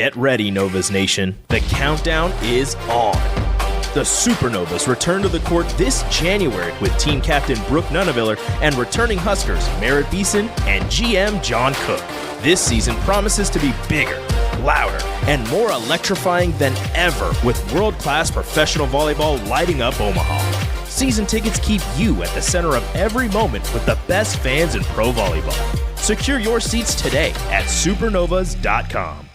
Get ready, Novas Nation. The countdown is on. The Supernovas return to the court this January with team captain Brooke Nuneviller and returning Huskers Merritt Beeson and GM John Cook. This season promises to be bigger, louder, and more electrifying than ever with world-class professional volleyball lighting up Omaha. Season tickets keep you at the center of every moment with the best fans in pro volleyball. Secure your seats today at supernovas.com.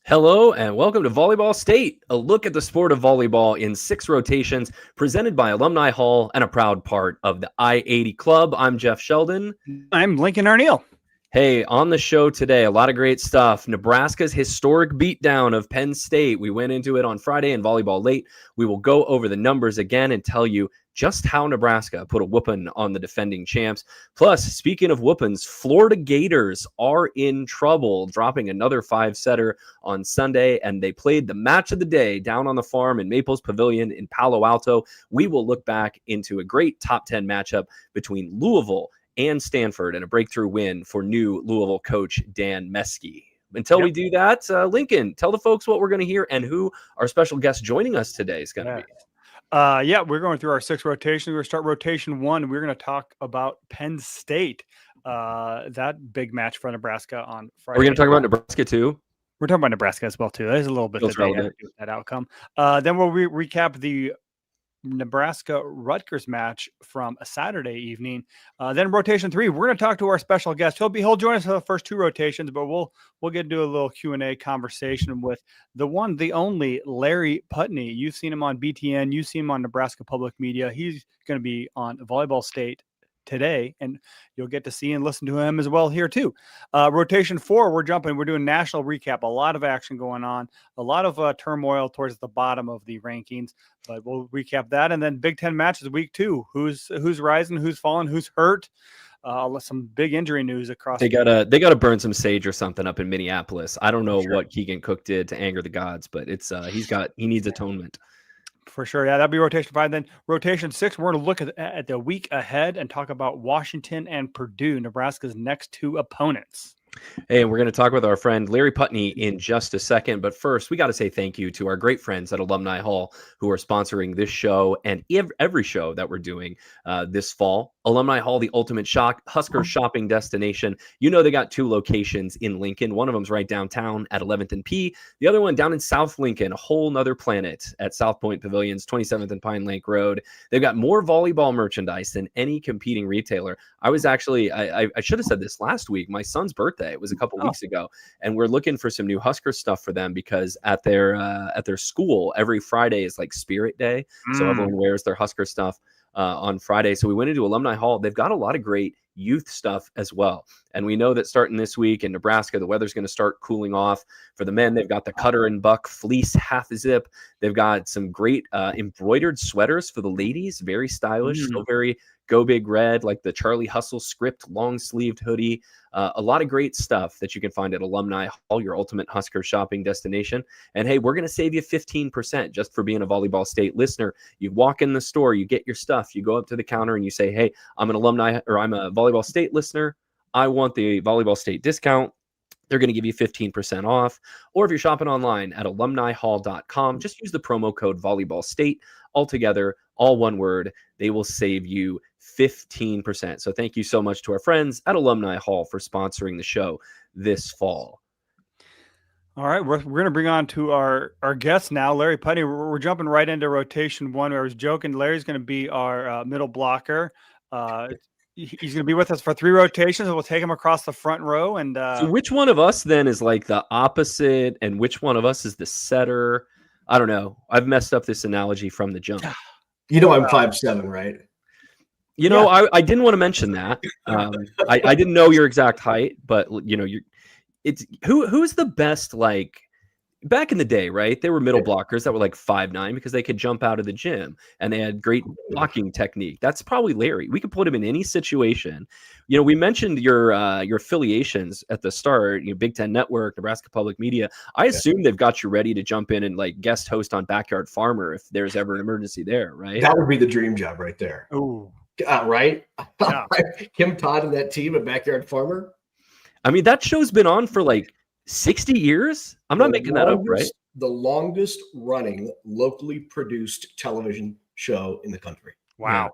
Hello and welcome to Volleyball State, a look at the sport of volleyball in 6 rotations, presented by Alumni Hall and a proud part of the I-80 Club. I'm Jeff Sheldon. I'm Lincoln Arneal. Hey, on the show today, a lot of great stuff. Nebraska's historic beatdown of Penn State. We went into it on Friday in Volleyball Late. We will go over the numbers again and tell you just how Nebraska put a whooping on the defending champs. Plus, speaking of whoopings, Florida Gators are in trouble, dropping another 5-setter on Sunday, and they played the match of the day down on the farm in Maples Pavilion in Palo Alto. We will look back into a great top 10 matchup between Louisville and Stanford and a breakthrough win for new Louisville coach Dan Meskey. Until we do that, Lincoln, tell the folks what we're going to hear and who our special guest joining us today is going to be. We're going through our 6 rotations. We're going to start rotation 1. We're going to talk about Penn State, that big match for Nebraska on Friday. We're going to talk about Nebraska too. We're talking about Nebraska as well too. There's a little bit that outcome. Then we'll recap the Nebraska-Rutgers match from a Saturday evening. Then rotation 3, we're going to talk to our special guest. He'll join us for the first 2 rotations, but we'll get into a little Q&A conversation with the one, the only Larry Punteney. You've seen him on BTN. You've seen him on Nebraska Public Media. He's going to be on Volleyball State today, and you'll get to see and listen to him as well here too. Rotation 4, we're doing national recap. A lot of action going on, a lot of turmoil towards the bottom of the rankings, but we'll recap that. And then Big Ten matches week 2, who's rising, who's falling, who's hurt. Some big injury news across. They gotta burn some sage or something up in Minneapolis. I don't know what Keegan Cook did to anger the gods, but it's he needs atonement. For sure. Yeah, that'd be rotation 5. Then rotation 6, we're going to look at the week ahead and talk about Washington and Purdue, Nebraska's next 2 opponents. Hey, and we're going to talk with our friend Larry Punteney in just a second. But first, we got to say thank you to our great friends at Alumni Hall who are sponsoring this show and every show that we're doing this fall. Alumni Hall, the ultimate Husker shopping destination. You know, they got 2 locations in Lincoln. One of them's right downtown at 11th and P. The other one down in South Lincoln, a whole nother planet at South Point Pavilions, 27th and Pine Lake Road. They've got more volleyball merchandise than any competing retailer. I was actually, I should have said this last week. My son's birthday, it was a couple weeks ago, and we're looking for some new Husker stuff for them because at their school, every Friday is like Spirit Day. So everyone wears their Husker stuff on Friday. So we went into Alumni Hall. They've got a lot of great youth stuff as well. And we know that starting this week in Nebraska, the weather's going to start cooling off. For the men, they've got the Cutter and Buck fleece half zip. They've got some great embroidered sweaters for the ladies, very stylish, so very go big red, like the Charlie Hustle script long sleeved hoodie. A lot of great stuff that you can find at Alumni Hall, your ultimate Husker shopping destination. And hey, we're going to save you 15% just for being a Volleyball State listener. You walk in the store, you get your stuff, you go up to the counter and you say, hey, I'm an alumni or I'm a Volleyball State listener. I want the Volleyball State discount. They're going to give you 15% off. Or if you're shopping online at alumnihall.com, just use the promo code Volleyball State. Altogether, all one word, they will save you 15%. So thank you so much to our friends at Alumni Hall for sponsoring the show this fall. All right, we're going to bring on to our guest now, Larry Punteney. We're jumping right into rotation 1. I was joking, Larry's going to be our middle blocker. He's going to be with us for 3 rotations, and we'll take him across the front row. And so which one of us then is like the opposite, and which one of us is the setter? I don't know. I've messed up this analogy from the jump. You know, I'm 5'7", right? You know, I didn't want to mention that. I didn't know your exact height, but you know, who's the best, like back in the day, right? They were middle blockers that were like 5'9" because they could jump out of the gym and they had great blocking technique. That's probably Larry. We could put him in any situation. You know, we mentioned your affiliations at the start, Big Ten Network, Nebraska Public Media. I assume they've got you ready to jump in and like guest host on Backyard Farmer if there's ever an emergency there, right? That would be the dream job right there. Ooh. Right? Yeah. Kim Todd and that team at Backyard Farmer. I mean, that show's been on for like 60 years? I'm not making that up, right? The longest running locally produced television show in the country. Wow.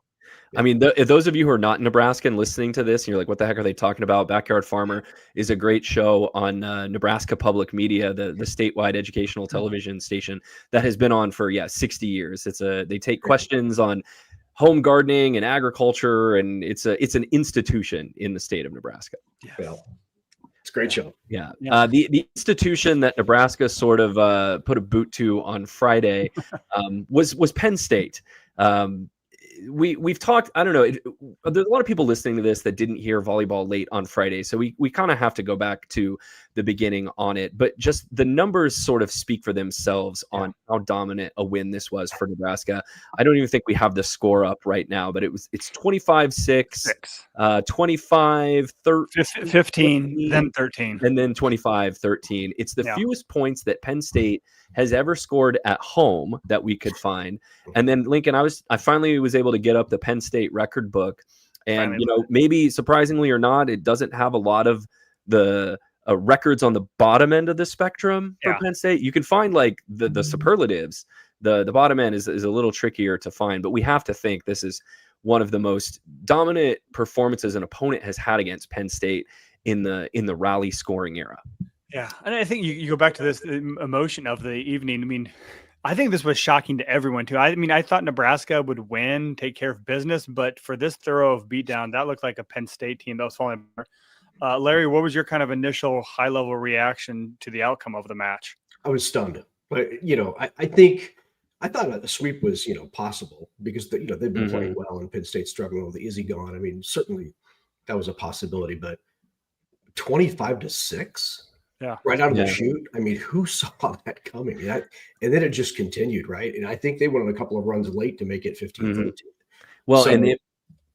I mean, those of you who are not in Nebraska and listening to this, and you're like, what the heck are they talking about? Backyard Farmer is a great show on Nebraska Public Media, the statewide educational television station that has been on for 60 years. They take questions on home gardening and agriculture, and it's an institution in the state of Nebraska. Yeah. It's a great show. Yeah. The institution that Nebraska sort of put a boot to on Friday was Penn State. We've talked, I don't know, there's a lot of people listening to this that didn't hear volleyball late on Friday. So we kind of have to go back to the beginning on it, but just the numbers sort of speak for themselves on how dominant a win this was for Nebraska. I don't even think we have the score up right now, but it's 25-6, 25-13, 15, then 13. and then 25-13. It's the fewest points that Penn State has ever scored at home that we could find. And then Lincoln, I finally was able to get up the Penn State record book, and maybe surprisingly or not, it doesn't have a lot of the records on the bottom end of the spectrum for Penn State. You can find like the superlatives. The bottom end is a little trickier to find, but we have to think this is one of the most dominant performances an opponent has had against Penn State in the rally scoring era. Yeah, and I think you go back to this emotion of the evening. I mean, I think this was shocking to everyone too. I mean, I thought Nebraska would win, take care of business, but for this thorough of beatdown, that looked like a Penn State team that was falling apart. Larry, what was your kind of initial high-level reaction to the outcome of the match? I was stunned, but I thought a sweep was possible because they've been playing well and Penn State struggling with the Izzy gone. I mean, certainly that was a possibility, but 25-6. Yeah. Right out of the chute. I mean, who saw that coming? And then it just continued, right? And I think they went on a couple of runs late to make it 15-13. Well,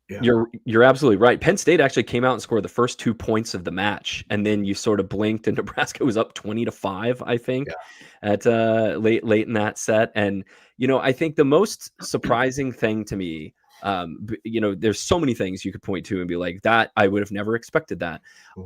you're absolutely right. Penn State actually came out and scored the first 2 points of the match, and then you sort of blinked, and Nebraska was up 20-5, I think, at late in that set. And I think the most surprising thing to me, there's so many things you could point to and be like, that I would have never expected that.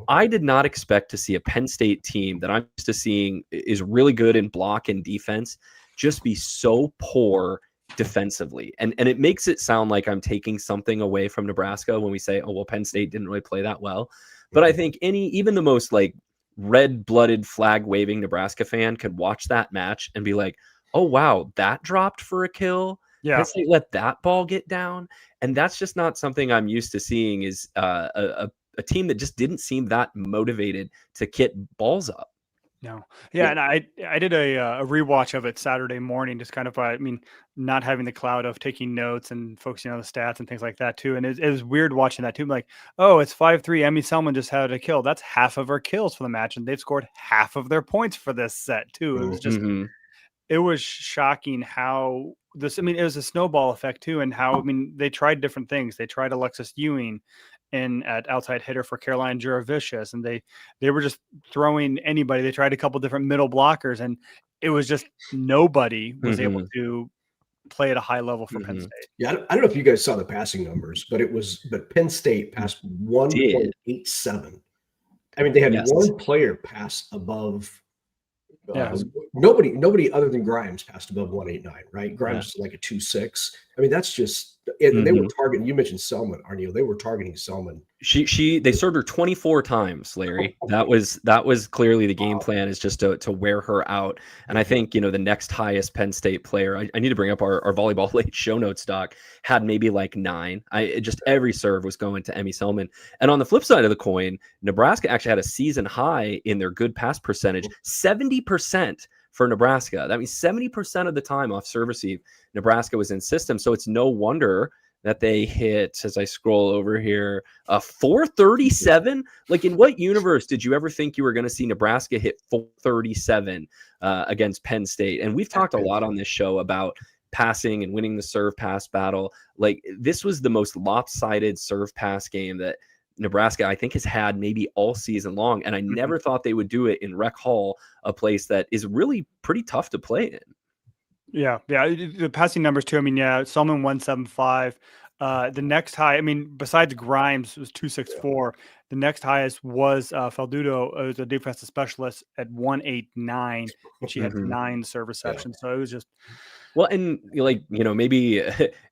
I did not expect to see a Penn State team that I'm used to seeing is really good in block and defense just be so poor defensively. And it makes it sound like I'm taking something away from Nebraska when we say, oh, well, Penn State didn't really play that well. But I think even the most like red-blooded flag waving Nebraska fan could watch that match and be like, oh, wow, that dropped for a kill. Yeah, Penn State let that ball get down, and that's just not something I'm used to seeing. Is a team that just didn't seem that motivated to get balls up. No, and I did a rewatch of it Saturday morning, just kind of not having the cloud of taking notes and focusing on the stats and things like that too. And it was weird watching that too. I'm like, oh, it's 5-3. Emmy Selman just had a kill. That's half of her kills for the match, and they've scored half of their points for this set too. It was just. It was shocking how it was a snowball effect too. And how, they tried different things. They tried Alexis Ewing at outside hitter for Caroline Juravicius, and they were just throwing anybody. They tried a couple different middle blockers, and it was just nobody was able to play at a high level for Penn State. Yeah. I don't know if you guys saw the passing numbers, but Penn State passed 1.87. I mean, they had one player pass above. Nobody other than Grimes passed above 1.89, right? Grimes is like a 2.6. I mean, that's just, and they were targeting, you mentioned Selman, Arneal. They were targeting Selman. They served her 24 times, Larry. That was clearly the game plan, is just to wear her out. And I think, the next highest Penn State player, I need to bring up our volleyball late show notes doc, had maybe like 9. Every serve was going to Emmy Selman. And on the flip side of the coin, Nebraska actually had a season high in their good pass percentage, 70% for Nebraska. That means 70% of the time off serve receive, Nebraska was in system. So it's no wonder that they hit, as I scroll over here, 437. Like, in what universe did you ever think you were going to see Nebraska hit 437 against Penn State? And we've talked a lot on this show about passing and winning the serve pass battle. Like, this was the most lopsided serve pass game that Nebraska, I think, has had maybe all season long. And I never thought they would do it in Rec Hall, a place that is really pretty tough to play in. Yeah. The passing numbers too. Selman 175. The next high, I mean, besides Grimes was 264. The next highest was Faldudo, who's a defensive specialist at 189. And she had 9 serve receptions. So it was just. Well, and maybe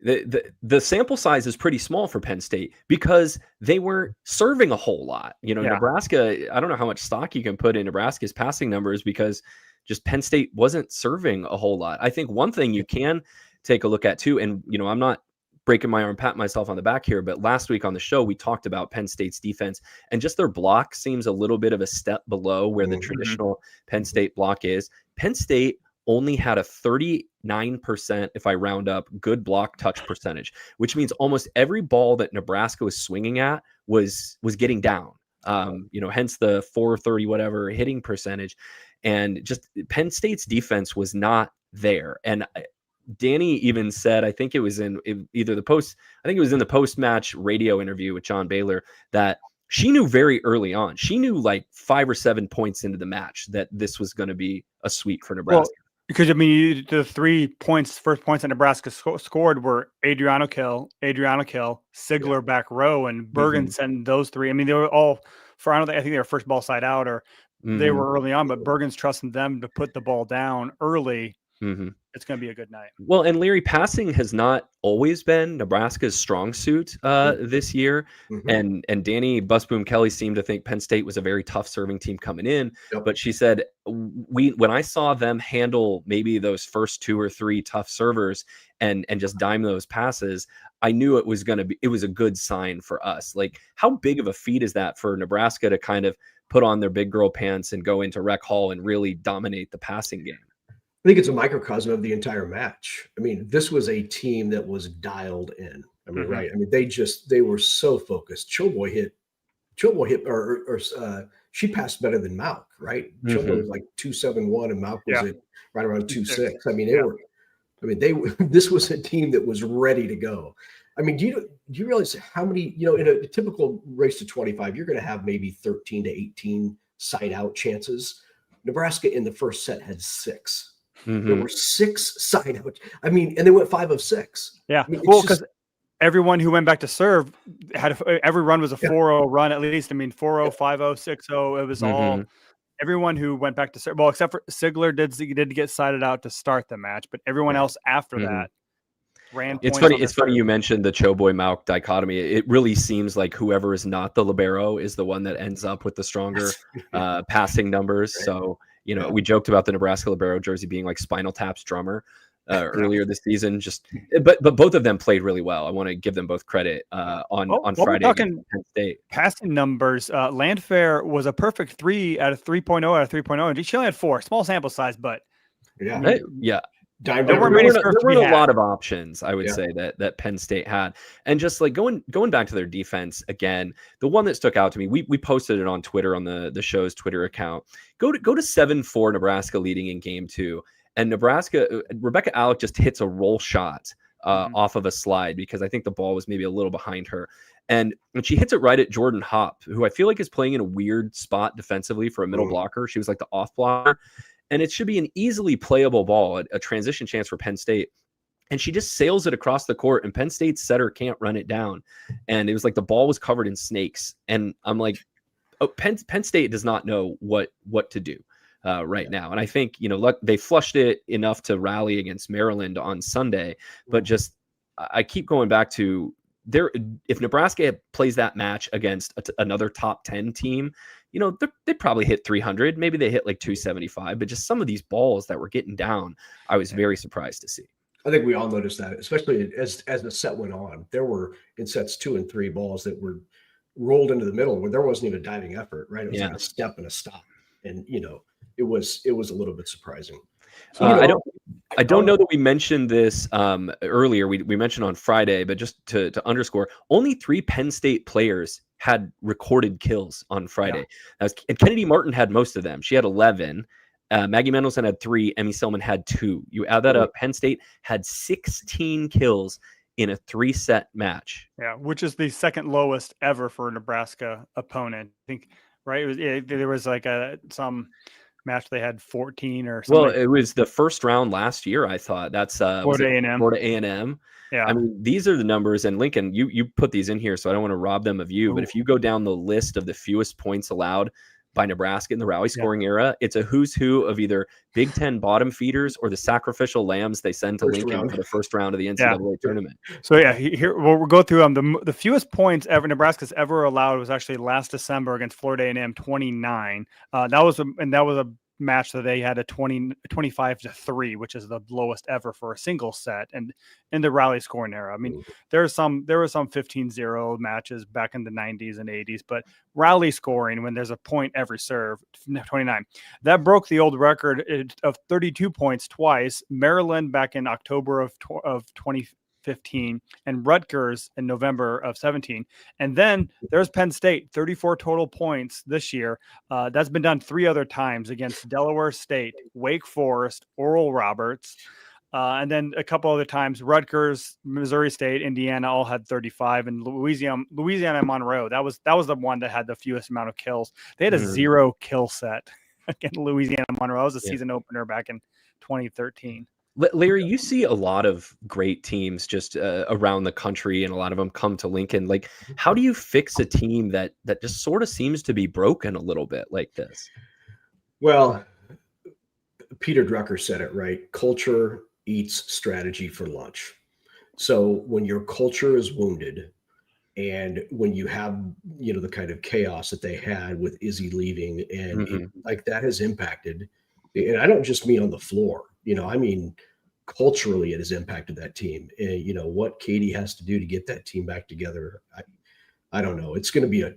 the sample size is pretty small for Penn State because they were serving a whole lot. Nebraska, I don't know how much stock you can put in Nebraska's passing numbers because just Penn State wasn't serving a whole lot. I think one thing you can take a look at too, and I'm not breaking my arm, pat myself on the back here, but last week on the show, we talked about Penn State's defense and just their block seems a little bit of a step below where the traditional Penn State block is. Penn State only had a 39%, if I round up, good block touch percentage, which means almost every ball that Nebraska was swinging at was getting down. Hence the 430 whatever hitting percentage. And just Penn State's defense was not there. And Danny even said, I think it was in the post-match radio interview with John Baylor, that she knew very early on. She knew like 5 or 7 points into the match that this was going to be a sweep for Nebraska. Well, because, I mean, the 3 points, first points that Nebraska scored were Adriano Kill, Sigler back row, and Bergen sent those 3. I mean, they were all I think they were first ball side out, or they were early on, but Bergen's trusting them to put the ball down early. It's going to be a good night. Well, and Larry, passing has not always been Nebraska's strong suit this year. And Danny Busboom Kelly seemed to think Penn State was a very tough serving team coming in. But she said, when I saw them handle maybe those first 2 or 3 tough servers and just dime those passes, I knew it was a good sign for us. Like, how big of a feat is that for Nebraska to kind of put on their big girl pants and go into Rec Hall and really dominate the passing game? I think it's a microcosm of the entire match. I mean, this was a team that was dialed in. I mean, right. I mean, they were so focused. Choboy hit, or she passed better than Malk, right? Choboy was like 271 and Malk was at right around 26. I mean, this was a team that was ready to go. I mean, do you realize how many, in a typical race to 25, you're going to have maybe 13 to 18 side out chances. Nebraska in the first set had 6. There were 6 side out. I mean, and they went 5 of 6. Yeah. I mean, well, because everyone who went back to serve every run was a 4-0 run at least. I mean, 4-0, 5-0, 6-0. It was all everyone who went back to serve. Well, except for Sigler did get sided out to start the match, but everyone else after that ran. It's funny you mentioned the Choboy Malk dichotomy. It really seems like whoever is not the libero is the one that ends up with the stronger passing numbers. Right. So. We joked about the Nebraska libero jersey being like Spinal Tap's drummer earlier this season. But both of them played really well. I want to give them both credit on Friday. We're talking Penn State passing numbers. Landfair was a perfect 3 out of 3.0 out of 3.0, and she only had 4. Small sample size, but there weren't a lot of options, I would say, that Penn State had. And just like going back to their defense again, the one that stuck out to me, we posted it on Twitter on the show's Twitter account. Go to 7-4 Nebraska leading in game 2. And Rebecca Alec just hits a roll shot off of a slide because I think the ball was maybe a little behind her. And she hits it right at Jordan Hopp, who I feel like is playing in a weird spot defensively for a middle blocker. She was like the off blocker. And it should be an easily playable ball, a transition chance for Penn State. And she just sails it across the court, and Penn State's setter can't run it down. And it was like the ball was covered in snakes. And I'm like, Penn State does not know what to do right now. And I think, they flushed it enough to rally against Maryland on Sunday. But just I keep going back to if Nebraska plays that match against another top 10 team, they probably hit 300. Maybe they hit like 275, but just some of these balls that were getting down, I was very surprised to see. I think we all noticed that, especially as the set went on. There were in sets 2 and 3 balls that were rolled into the middle where there wasn't even a diving effort, right? It was like a step and a stop. And, it was a little bit surprising. So, I don't know that we mentioned this earlier. We mentioned on Friday, but just to underscore, only 3 Penn State players had recorded kills on Friday. And Kennedy Martin had most of them. She had 11. Maggie Mendelson had 3. Emmy Selman had 2. You add that up, Penn State had 16 kills in a 3-set match. Yeah, which is the second lowest ever for a Nebraska opponent. I think, right? There was like some match they had 14 or something. Well, it was the first round last year, I thought. That's Florida A&M. Florida A&M. Yeah. I mean, these are the numbers, and Lincoln, you put these in here, so I don't want to rob them of you. But if you go down the list of the fewest points allowed by Nebraska in the rally scoring era, it's a who's who of either Big Ten bottom feeders or the sacrificial lambs they send to Lincoln for the first round of the NCAA tournament. So yeah, here we'll go through them. The fewest points ever Nebraska's ever allowed was actually last December against Florida A&M, 29. That was a match that they had a 25-3, which is the lowest ever for a single set, and in the rally scoring era. I mean, there were some 15-0 matches back in the 90s and 80s, but rally scoring, when there's a point every serve, 29, that broke the old record of 32 points twice. Maryland back in October of 2015 and Rutgers in November of 17. And then there's Penn State, 34 total points this year. That's been done 3 other times against Delaware State, Wake Forest, Oral Roberts. And then a couple other times, Rutgers, Missouri State, Indiana all had 35, and Louisiana and Monroe. That was the one that had the fewest amount of kills. They had a 0 kill set against Louisiana and Monroe. That was a season opener back in 2013. Larry, you see a lot of great teams just around the country, and a lot of them come to Lincoln. Like, how do you fix a team that just sort of seems to be broken a little bit like this? Well, Peter Drucker said it right. Culture eats strategy for lunch. So when your culture is wounded, and when you have, the kind of chaos that they had with Izzy leaving, and like that has impacted, and I don't just mean on the floor, I mean, culturally it has impacted that team. And, what Katie has to do to get that team back together, I don't know. It's going to be I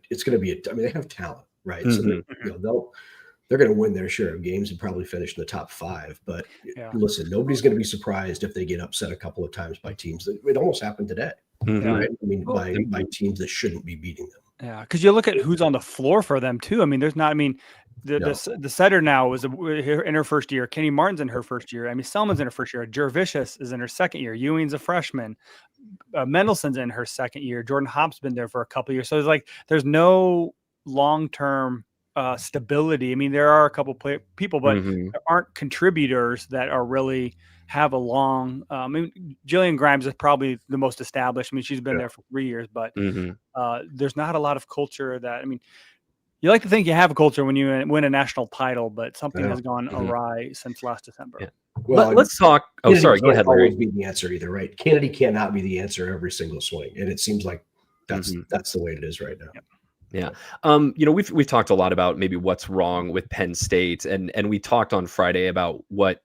mean, they have talent, right? So they're going to win their share of games and probably finish in the top 5. But listen, nobody's going to be surprised if they get upset a couple of times by teams. It almost happened today, right? I mean, by teams that shouldn't be beating them. Yeah, because you look at who's on the floor for them too. I mean, the setter now is in her first year. Kenny Martin's in her first year. I mean, Selman's in her first year. Jervicius is in her second year. Ewing's a freshman. Mendelson's in her second year. Jordan Hopp's been there for a couple of years. So there's no long-term stability. I mean, there are a couple people, but there aren't contributors that are really have a long. I mean, Jillian Grimes is probably the most established. I mean, she's been there for 3 years, but there's not a lot of culture that. I mean, you like to think you have a culture when you win a national title, but something has gone awry since last December. Yeah. Well, let's talk. Oh, sorry. Go ahead, Larry. Be the answer either, right? Kennedy cannot be the answer every single swing, and it seems like that's the way it is right now. Yep. Yeah. We've talked a lot about maybe what's wrong with Penn State, and we talked on Friday about what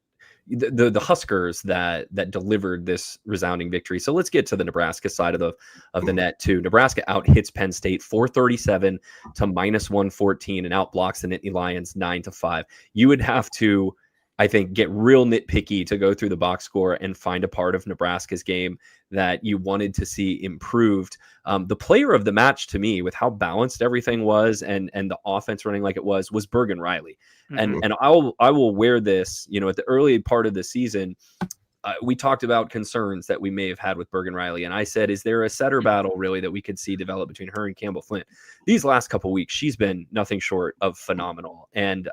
the Huskers that delivered this resounding victory. So let's get to the Nebraska side of the net too. Nebraska out hits Penn State 437 to -114 and out blocks the Nittany Lions 9-5. You would have to, I think, get real nitpicky to go through the box score and find a part of Nebraska's game that you wanted to see improved. The player of the match to me, with how balanced everything was and the offense running like it was Bergen Riley. And I will wear this, at the early part of the season, we talked about concerns that we may have had with Bergen Riley. And I said, is there a setter battle really that we could see develop between her and Campbell Flint? These last couple of weeks, she's been nothing short of phenomenal. And,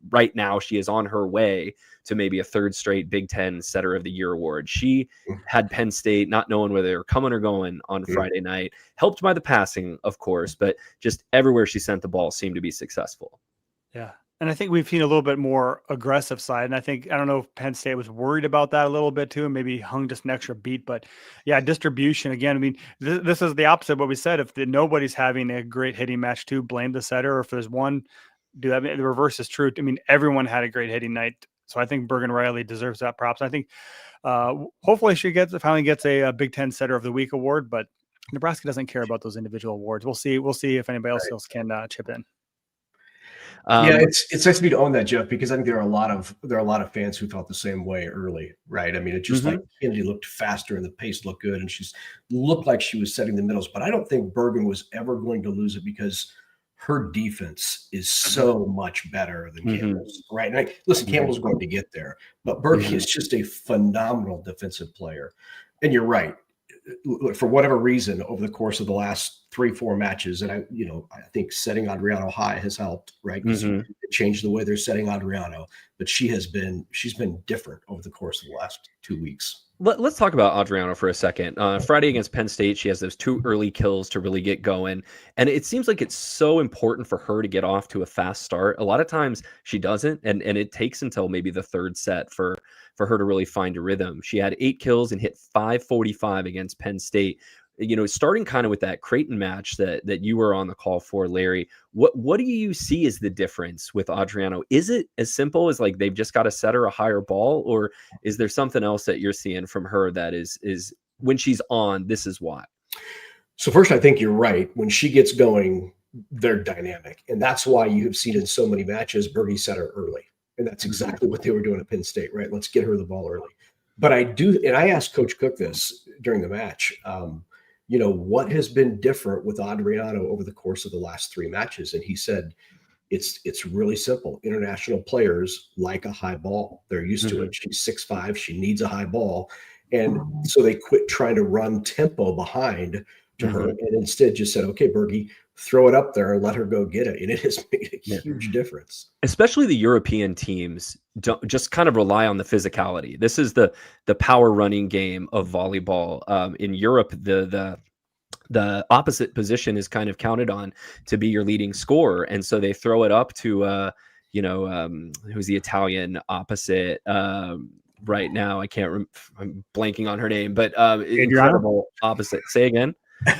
right now she is on her way to maybe a 3rd straight Big Ten Setter of the Year award. She had Penn State not knowing whether they were coming or going on Friday night, helped by the passing, of course, but just everywhere she sent the ball seemed to be successful. Yeah. And I think we've seen a little bit more aggressive side. And I don't know if Penn State was worried about that a little bit too, and maybe hung just an extra beat. But yeah, distribution again. I mean, this is the opposite of what we said. If nobody's having a great hitting match too, blame the setter. Or if there's one, the reverse is true. I mean, everyone had a great hitting night. So I think Bergen Riley deserves that props. I think hopefully she finally gets a Big Ten Setter of the Week award. But Nebraska doesn't care about those individual awards. We'll see if anybody else can chip in. It's nice of you to own that, Jeff, because I think there are a lot of fans who felt the same way early, right? I mean, it's just like Kennedy looked faster and the pace looked good, and she's looked like she was setting the middles. But I don't think Bergen was ever going to lose it because her defense is so much better than Campbell's, right? And listen, Campbell's going to get there, but Bergen is just a phenomenal defensive player. And you're right. for whatever reason, over the course of the last 3-4 matches, and I think setting Adriano high has helped, right? Because it changed the way they're setting Adriano, but she's been different over the course of the last 2 weeks. Let's talk about Adriano for a second. Friday against Penn State, she has those 2 early kills to really get going. And it seems like it's so important for her to get off to a fast start. A lot of times she doesn't, and it takes until maybe the 3rd set for her to really find a rhythm. She had 8 kills and hit 545 against Penn State. Starting kind of with that Creighton match that you were on the call for, Larry, what do you see as the difference with Adriano? Is it as simple as like they've just got to set her a higher ball, or is there something else that you're seeing from her that is when she's on, this is why? So first, I think you're right. When she gets going, they're dynamic. And that's why you have seen in so many matches, Bergie set her early. And that's exactly what they were doing at Penn State, right? Let's get her the ball early. But I asked Coach Cook this during the match, what has been different with Adriano over the course of the last 3 matches? And he said, it's really simple. International players like a high ball. They're used to it. She's 6'5". She needs a high ball. And so they quit trying to run tempo behind to her and instead just said, okay, Bergie, throw it up there and let her go get it. And it has made a huge difference. Especially the European teams don't just kind of rely on the physicality. This is the power running game of volleyball. In Europe, the opposite position is kind of counted on to be your leading scorer. And so they throw it up to, who's the Italian opposite right now? I'm blanking on her name, but incredible opposite. Say again.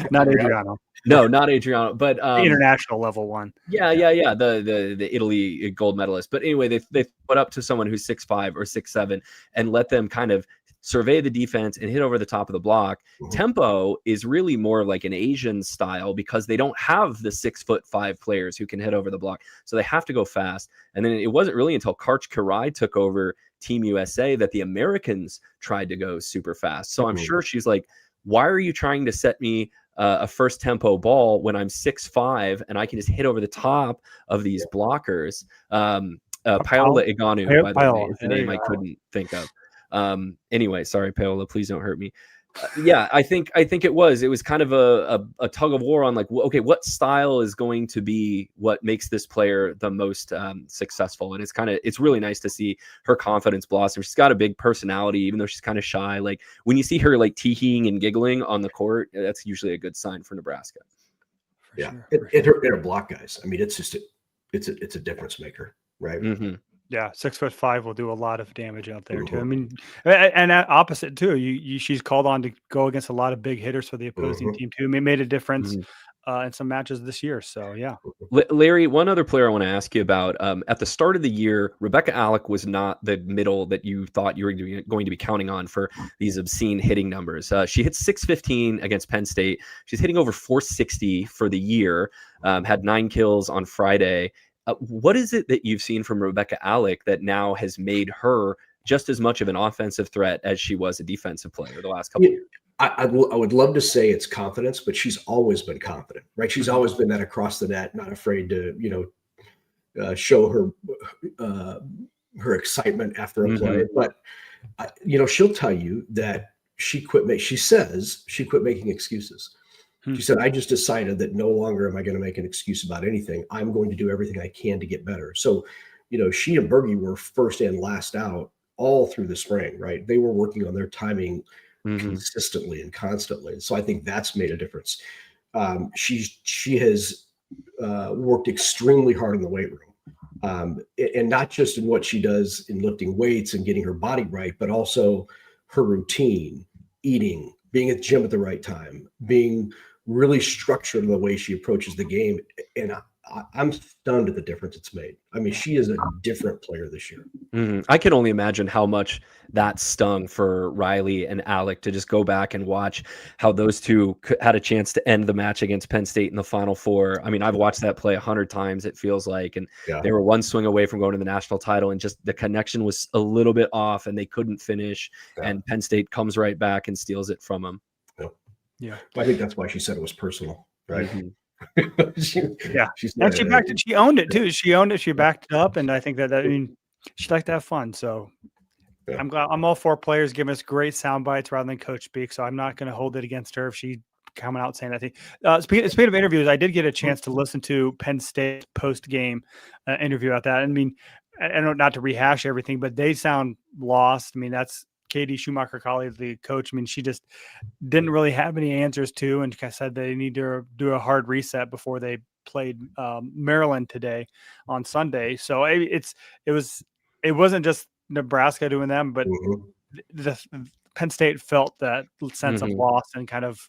Not Adriano. No, not Adriano, but the international level one. Yeah. The Italy gold medalist. But anyway, they put up to someone who's 6'5" or 6'7" and let them kind of survey the defense and hit over the top of the block. Tempo is really more like an Asian style because they don't have the 6'5" players who can hit over the block. So they have to go fast. And then it wasn't really until Karch Karai took over Team USA that the Americans tried to go super fast. So I'm sure she's like, why are you trying to set me a first tempo ball when I'm 6'5" and I can just hit over the top of these blockers? Paola Iganu, by the way, is the name I couldn't think of. Anyway, sorry, Paola, please don't hurt me. I think it was kind of a tug of war on like, okay, what style is going to be what makes this player the most successful? And it's really nice to see her confidence blossom. She's got a big personality, even though she's kind of shy. Like when you see her like teeing and giggling on the court, that's usually a good sign for Nebraska. And her block guys. I mean, it's just it's a difference maker, right? Yeah, 6'5" will do a lot of damage out there too. I mean, and opposite too. She's called on to go against a lot of big hitters for the opposing team too. It made a difference in some matches this year. So yeah. Larry, one other player I want to ask you about. At the start of the year, Rebecca Alec was not the middle that you thought you were going to be counting on for these obscene hitting numbers. She hit 615 against Penn State. She's hitting over 460 for the year. Had 9 kills on Friday. What is it that you've seen from Rebecca Alec that now has made her just as much of an offensive threat as she was a defensive player the last couple of years? I would love to say it's confidence, but she's always been confident, right? She's always been that across the net, not afraid to, show her excitement after a play. But, she'll tell you that she says she quit making excuses. She said, I just decided that no longer am I going to make an excuse about anything. I'm going to do everything I can to get better. So, she and Bergie were first in, last out all through the spring, right? They were working on their timing consistently and constantly. And so I think that's made a difference. She has worked extremely hard in the weight room. And not just in what she does in lifting weights and getting her body right, but also her routine, eating, being at the gym at the right time, being really structured in the way she approaches the game. And I'm stunned at the difference it's made. I mean, she is a different player this year. I can only imagine how much that stung for Riley and Alec to just go back and watch how those two had a chance to end the match against Penn State in the Final Four. I mean, I've watched that play 100 times, it feels like, and they were one swing away from going to the national title, and just the connection was a little bit off and they couldn't finish. And Penn State comes right back and steals it from them. Yeah. I think that's why she said it was personal, right? She backed it. She owned it too. She owned it. She backed it up, and I think that she liked to have fun. So Yeah. I'm all for players giving us great sound bites rather than coach speak. So I'm not going to hold it against her if she coming out saying that thing. Speaking of interviews, I did get a chance to listen to Penn State post game interview about that. I mean, I don't, not to rehash everything, but they sound lost. I mean, that's Katie Schumacher-Colley, the coach. I mean, she just didn't really have any answers to, and I said they need to do a hard reset before they played Maryland today on Sunday. So it wasn't just Nebraska doing them, but the Penn State felt that sense of loss and kind of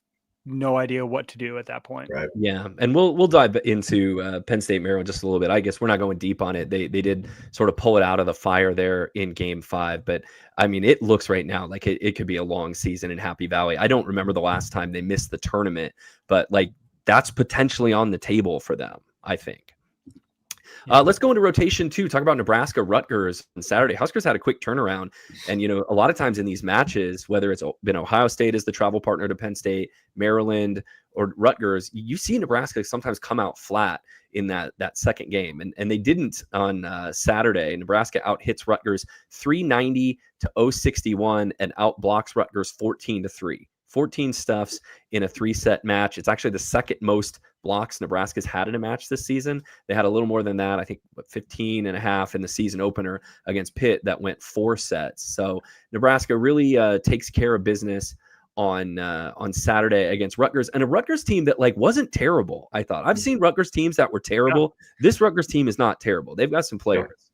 no idea what to do at that point. Right. Yeah, and we'll dive into Penn State, Maryland just a little bit. I guess we're not going deep on it. They did sort of pull it out of the fire there in Game 5, but I mean, it looks right now like it could be a long season in Happy Valley. I don't remember the last time they missed the tournament, but like that's potentially on the table for them, I think. Let's go into rotation 2. Talk about Nebraska, Rutgers on Saturday. Huskers had a quick turnaround. And, a lot of times in these matches, whether it's been Ohio State as the travel partner to Penn State, Maryland, or Rutgers, you see Nebraska sometimes come out flat in that second game. And they didn't on Saturday. Nebraska out-hits Rutgers 390 to 061 and out-blocks Rutgers 14-3. 14 stuffs in a 3-set match. It's actually the second most blocks Nebraska's had in a match this season. They had a little more than that. I think 15 and a half in the season opener against Pitt that went 4 sets. So Nebraska really takes care of business on Saturday against Rutgers, and a Rutgers team that wasn't terrible. I thought I've seen Rutgers teams that were terrible. Yeah. This Rutgers team is not terrible. They've got some players.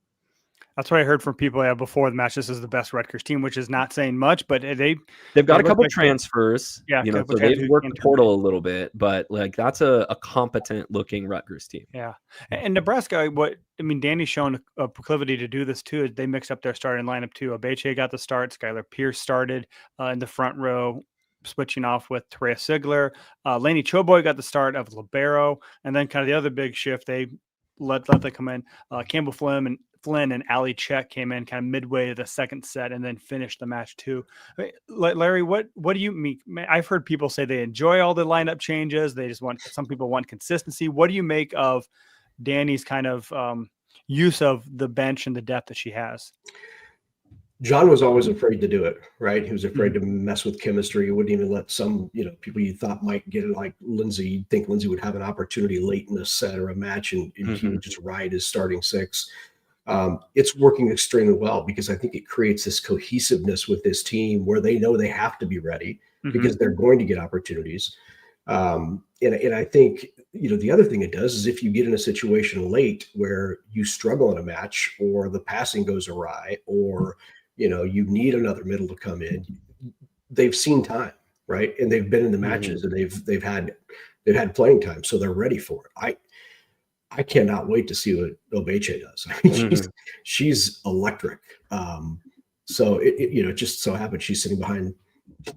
That's what I heard from people before the match. This is the best Rutgers team, which is not saying much, but they've got a couple transfers. Yeah, so they've worked the portal a little bit, but that's a competent looking Rutgers team. Yeah, and Nebraska, Danny's shown a proclivity to do this too. They mix up their starting lineup too. Abeche got the start. Skylar Pierce started in the front row, switching off with Terea Sigler. Lainey Choboy got the start of libero, and then kind of the other big shift, they let them come in. Campbell Flynn and Ali Check came in kind of midway to the second set and then finished the match too. Larry, what do you mean? I've heard people say they enjoy all the lineup changes. They just some people want consistency. What do you make of Danny's kind of use of the bench and the depth that she has? John was always afraid to do it, right? He was afraid to mess with chemistry. He wouldn't even let some, people you thought might get it, like Lindsay. You'd think Lindsay would have an opportunity late in a set or a match, and he would just ride his starting 6. It's working extremely well because I think it creates this cohesiveness with this team where they know they have to be ready because they're going to get opportunities. And I think, the other thing it does is if you get in a situation late where you struggle in a match or the passing goes awry or, you need another middle to come in, they've seen time, right? And they've been in the matches and they've had playing time, so they're ready for it. I cannot wait to see what Obeche does. I mean, she's electric. So it just so happens she's sitting behind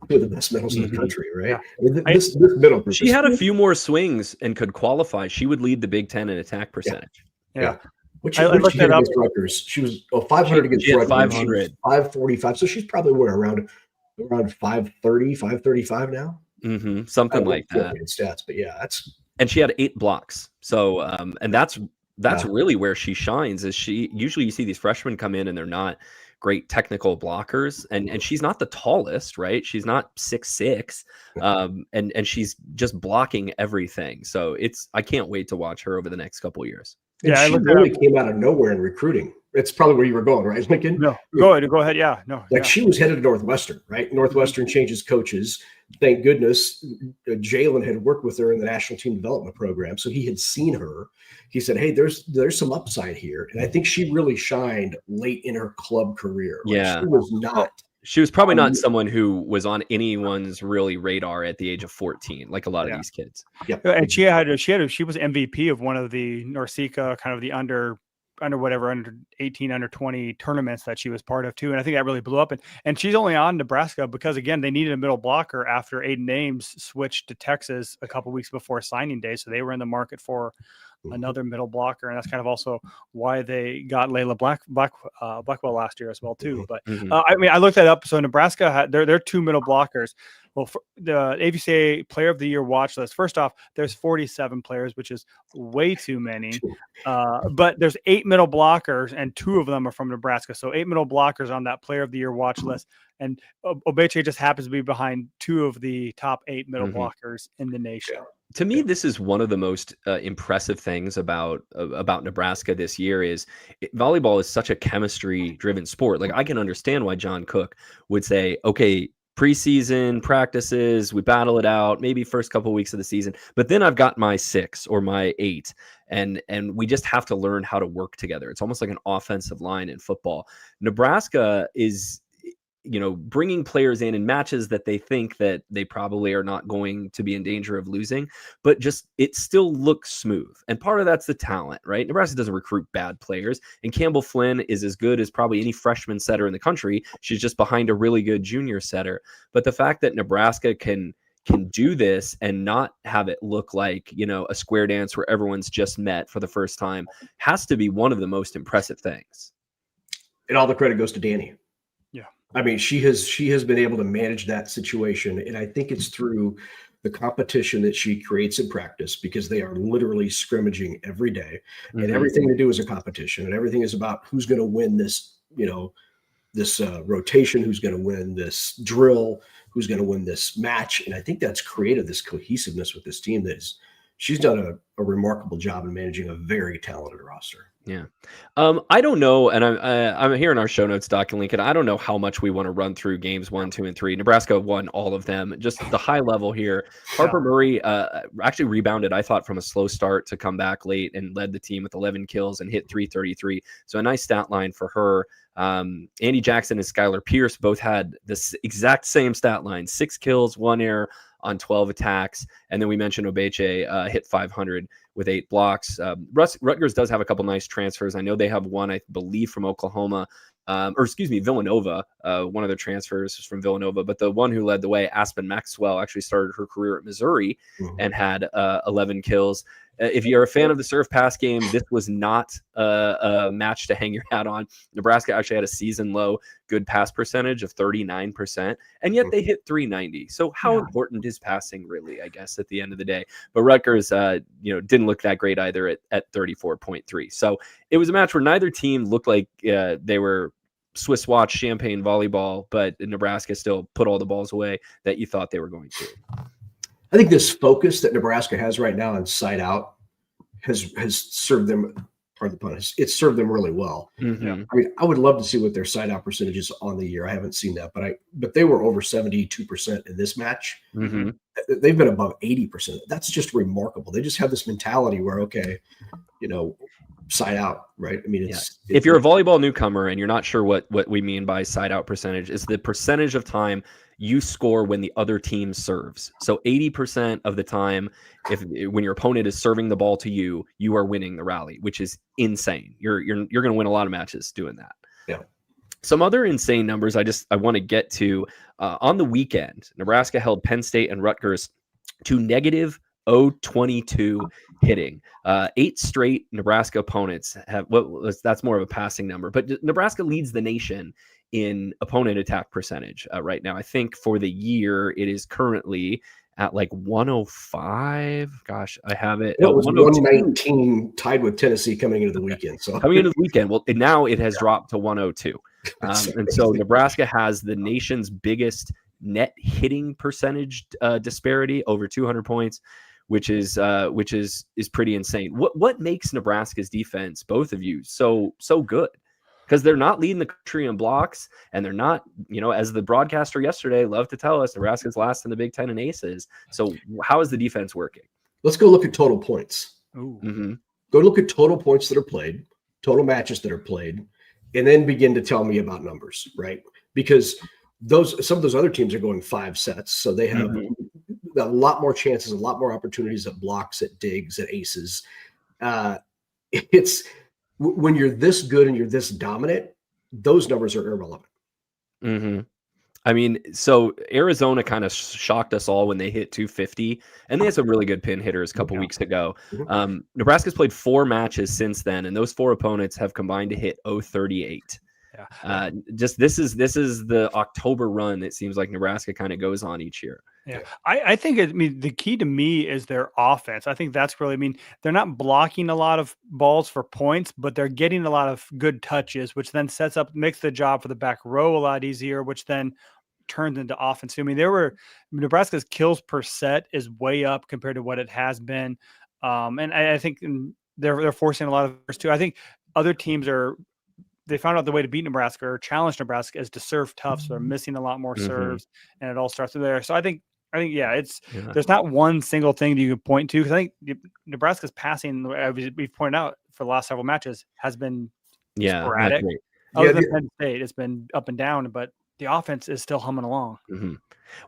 two of the best middles in the country, right? Yeah. I mean, this middle group. She had a few more swings and could qualify. She would lead the Big Ten in attack percentage. Yeah. Which I looked she against Rutgers. She was 500 against Rutgers. 500. 545. So she's probably around 530, 535 now. Something like that. Stats, but yeah, and she had 8 blocks. So, and that's really where she shines. Is she usually you see these freshmen come in and they're not great technical blockers, and she's not the tallest, right? She's not 6'6", and she's just blocking everything. So I can't wait to watch her over the next couple of years. And she really came out of nowhere in recruiting. It's probably where you were going, right, Lincoln? No, go ahead. Yeah, no. She was headed to Northwestern, right? Northwestern changes coaches. Thank goodness Jalen had worked with her in the national team development program. So he had seen her. He said, hey, there's some upside here. And I think she really shined late in her club career. Yeah. She was probably not someone who was on anyone's really radar at the age of 14, like a lot of these kids. Yeah. And she was MVP of one of the NORCECA kind of the under 18, under 20 tournaments that she was part of too. And I think that really blew up. And she's only on Nebraska because, again, they needed a middle blocker after Aiden Ames switched to Texas a couple weeks before signing day. So they were in the market for another middle blocker. And that's kind of also why they got Layla Blackwell last year as well too. But I looked that up. So Nebraska had their 2 middle blockers Well, for the AVCA Player of the Year watch list, first off, there's 47 players, which is way too many. But there's 8 middle blockers, and 2 of them are from Nebraska. So 8 middle blockers on that Player of the Year watch list. And Obeche just happens to be behind 2 of the top 8 middle blockers in the nation. To me, this is one of the most impressive things about Nebraska this year is volleyball is such a chemistry-driven sport. Like, I can understand why John Cook would say, okay, preseason practices, we battle it out, maybe first couple of weeks of the season, but then I've got my 6 or my 8, and we just have to learn how to work together. It's almost like an offensive line in football. Nebraska is, bringing players in matches that they think that they probably are not going to be in danger of losing, but just it still looks smooth. And part of that's the talent, right? Nebraska doesn't recruit bad players, and Campbell Flynn is as good as probably any freshman setter in the country. She's just behind a really good junior setter. But the fact that Nebraska can do this and not have it look like, a square dance where everyone's just met for the first time has to be one of the most impressive things. And all the credit goes to Danny. Yeah. I mean, she has been able to manage that situation. And I think it's through the competition that she creates in practice, because they are literally scrimmaging every day, and everything they do is a competition, and everything is about who's going to win this, this rotation, who's going to win this drill, who's going to win this match. And I think that's created this cohesiveness with this team she's done a remarkable job in managing a very talented roster. Yeah. I don't know. And I'm here in our show notes, Doc and Lincoln. I don't know how much we want to run through games 1, 2, and 3. Nebraska won all of them. Just the high level here. Harper Murray actually rebounded, I thought, from a slow start to come back late and led the team with 11 kills and hit 333. So a nice stat line for her. Andy Jackson and Skylar Pierce both had this exact same stat line: 6 kills, 1 error on 12 attacks. And then we mentioned Obeche hit 500 with 8 blocks. Rutgers does have a couple nice transfers. I know they have one, I believe, from Oklahoma, Villanova. One of their transfers is from Villanova, but the one who led the way, Aspen Maxwell, actually started her career at Missouri and had 11 kills. If you're a fan of the serve pass game, this was not a match to hang your hat on. Nebraska actually had a season low good pass percentage of 39%, and yet they hit 390. So how important is passing really, I guess, at the end of the day? But Rutgers, didn't look that great either at 34.3. So it was a match where neither team looked like they were Swiss watch champagne volleyball, but Nebraska still put all the balls away that you thought they were going to. I think this focus that Nebraska has right now on side out has served them, pardon the pun, it's served them really well. I mean, I would love to see what their side out percentage is on the year. I haven't seen that, but they were over 72% in this match. They've been above 80%. That's just remarkable. They just have this mentality where, okay, side out, right? I mean, if you're a volleyball newcomer and you're not sure what we mean by side out percentage, is the percentage of time you score when the other team serves. So 80% of the time, when your opponent is serving the ball to you, you are winning the rally, which is insane. You're going to win a lot of matches doing that. Yeah. Some other insane numbers I want to get to. On the weekend, Nebraska held Penn State and Rutgers to negative 0.22 hitting. 8 straight Nebraska opponents have, that's more of a passing number, but Nebraska leads the nation in opponent attack percentage right now. I think for the year, it is currently at like 105. Gosh, I have it. It was 119, tied with Tennessee coming into the weekend. So coming into the weekend, well, now it has dropped to 102. And so Nebraska has the nation's biggest net hitting percentage disparity, over 200 points, which is pretty insane. What makes Nebraska's defense, both of you, so good? Because they're not leading the country in blocks, and they're not, as the broadcaster yesterday loved to tell us, Nebraska's last in the Big Ten in aces. So how is the defense working? Let's go look at total points. Mm-hmm. Go look at total points that are played, total matches that are played, and then begin to tell me about numbers, right? Because some of those other teams are going 5 sets, so they have a lot more chances, a lot more opportunities at blocks, at digs, at aces. It's when you're this good and you're this dominant, those numbers are irrelevant. I mean, so Arizona kind of shocked us all when they hit 250, and they had some really good pin hitters a couple weeks ago. Nebraska's played 4 matches since then, and those 4 opponents have combined to hit 038. Just this is the October run. It seems like Nebraska kind of goes on each year. Yeah, I think the key to me is their offense. I think that's really, they're not blocking a lot of balls for points, but they're getting a lot of good touches, which then makes the job for the back row a lot easier, which then turns into offense. Nebraska's kills per set is way up compared to what it has been. And I think they're forcing a lot of too. I think other teams they found out the way to beat Nebraska or challenge Nebraska is to serve tough. So they're missing a lot more serves, and it all starts from there. So I think there's not one single thing that you can point to, because I think Nebraska's passing, as we've pointed out for the last several matches, has been sporadic. Other than Penn State, it's been up and down, but the offense is still humming along.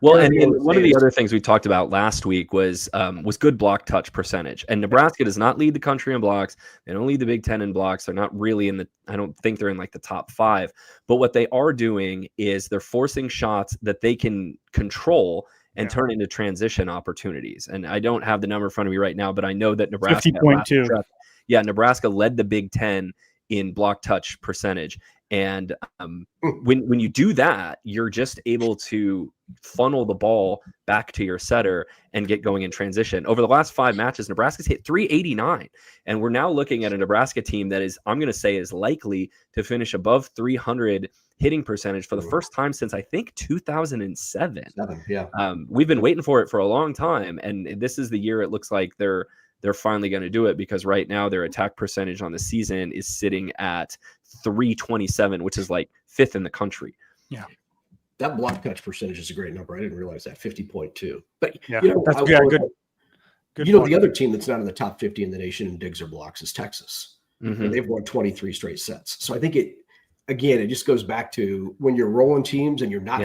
Well, and one of the other things we talked about last week was good block touch percentage. And Nebraska does not lead the country in blocks. They don't lead the Big Ten in blocks. They're not really I don't think they're in like the top 5. But what they are doing is they're forcing shots that they can control and turn into transition opportunities. And I don't have the number in front of me right now, but I know that Nebraska 50.2. Nebraska led the Big Ten in block touch percentage. And when you do that, you're just able to funnel the ball back to your setter and get going in transition. Over the last 5 matches, Nebraska's hit 389. And we're now looking at a Nebraska team that is likely to finish above 300 hitting percentage for the first time since I think 2007. We've been waiting for it for a long time. And this is the year it looks like they're finally going to do it, because right now their attack percentage on the season is sitting at 327, which is like 5th in the country. Yeah. That block touch percentage is a great number. I didn't realize that, 50.2. But that's good. The other team that's not in the top 50 in the nation in digs or blocks is Texas. And they've won 23 straight sets. So I think it just goes back to when you're rolling teams and you're not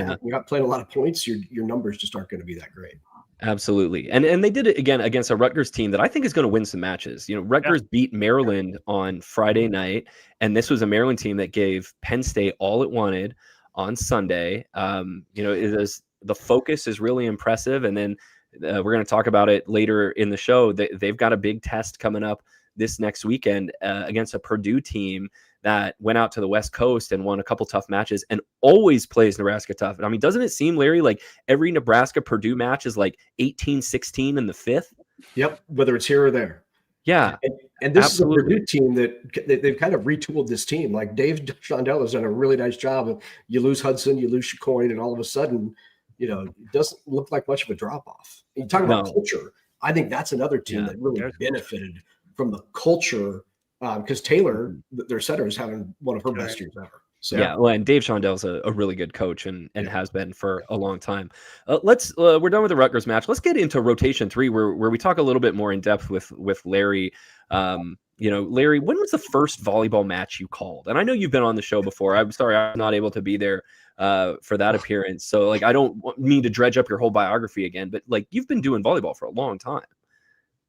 playing a lot of points, your numbers just aren't going to be that great. Absolutely. And they did it again against a Rutgers team that I think is going to win some matches. Rutgers beat Maryland on Friday night, and this was a Maryland team that gave Penn State all it wanted on Sunday. The focus is really impressive. And then we're going to talk about it later in the show. They've got a big test coming up this next weekend against a Purdue team that went out to the West Coast and won a couple tough matches and always plays Nebraska tough. I mean, doesn't it seem, Larry, like every Nebraska-Purdue match is like 18-16 in the 5th? Yep, whether it's here or there. Yeah. And this is a Purdue team that they've kind of retooled this team. Like Dave Shondell has done a really nice job. You lose Hudson, you lose Chicoine, and all of a sudden, it doesn't look like much of a drop-off. You talk about culture. I think that's another team that really benefited from the culture, because Taylor, their setter, is having one of her best years ever. So and Dave Shondell's a really good coach and has been for a long time. We're done with the Rutgers match. Let's get into rotation 3, where we talk a little bit more in depth with Larry. Larry, when was the first volleyball match you called? And I know you've been on the show before. I'm sorry I'm not able to be there for that appearance. So I don't mean to dredge up your whole biography again, but you've been doing volleyball for a long time.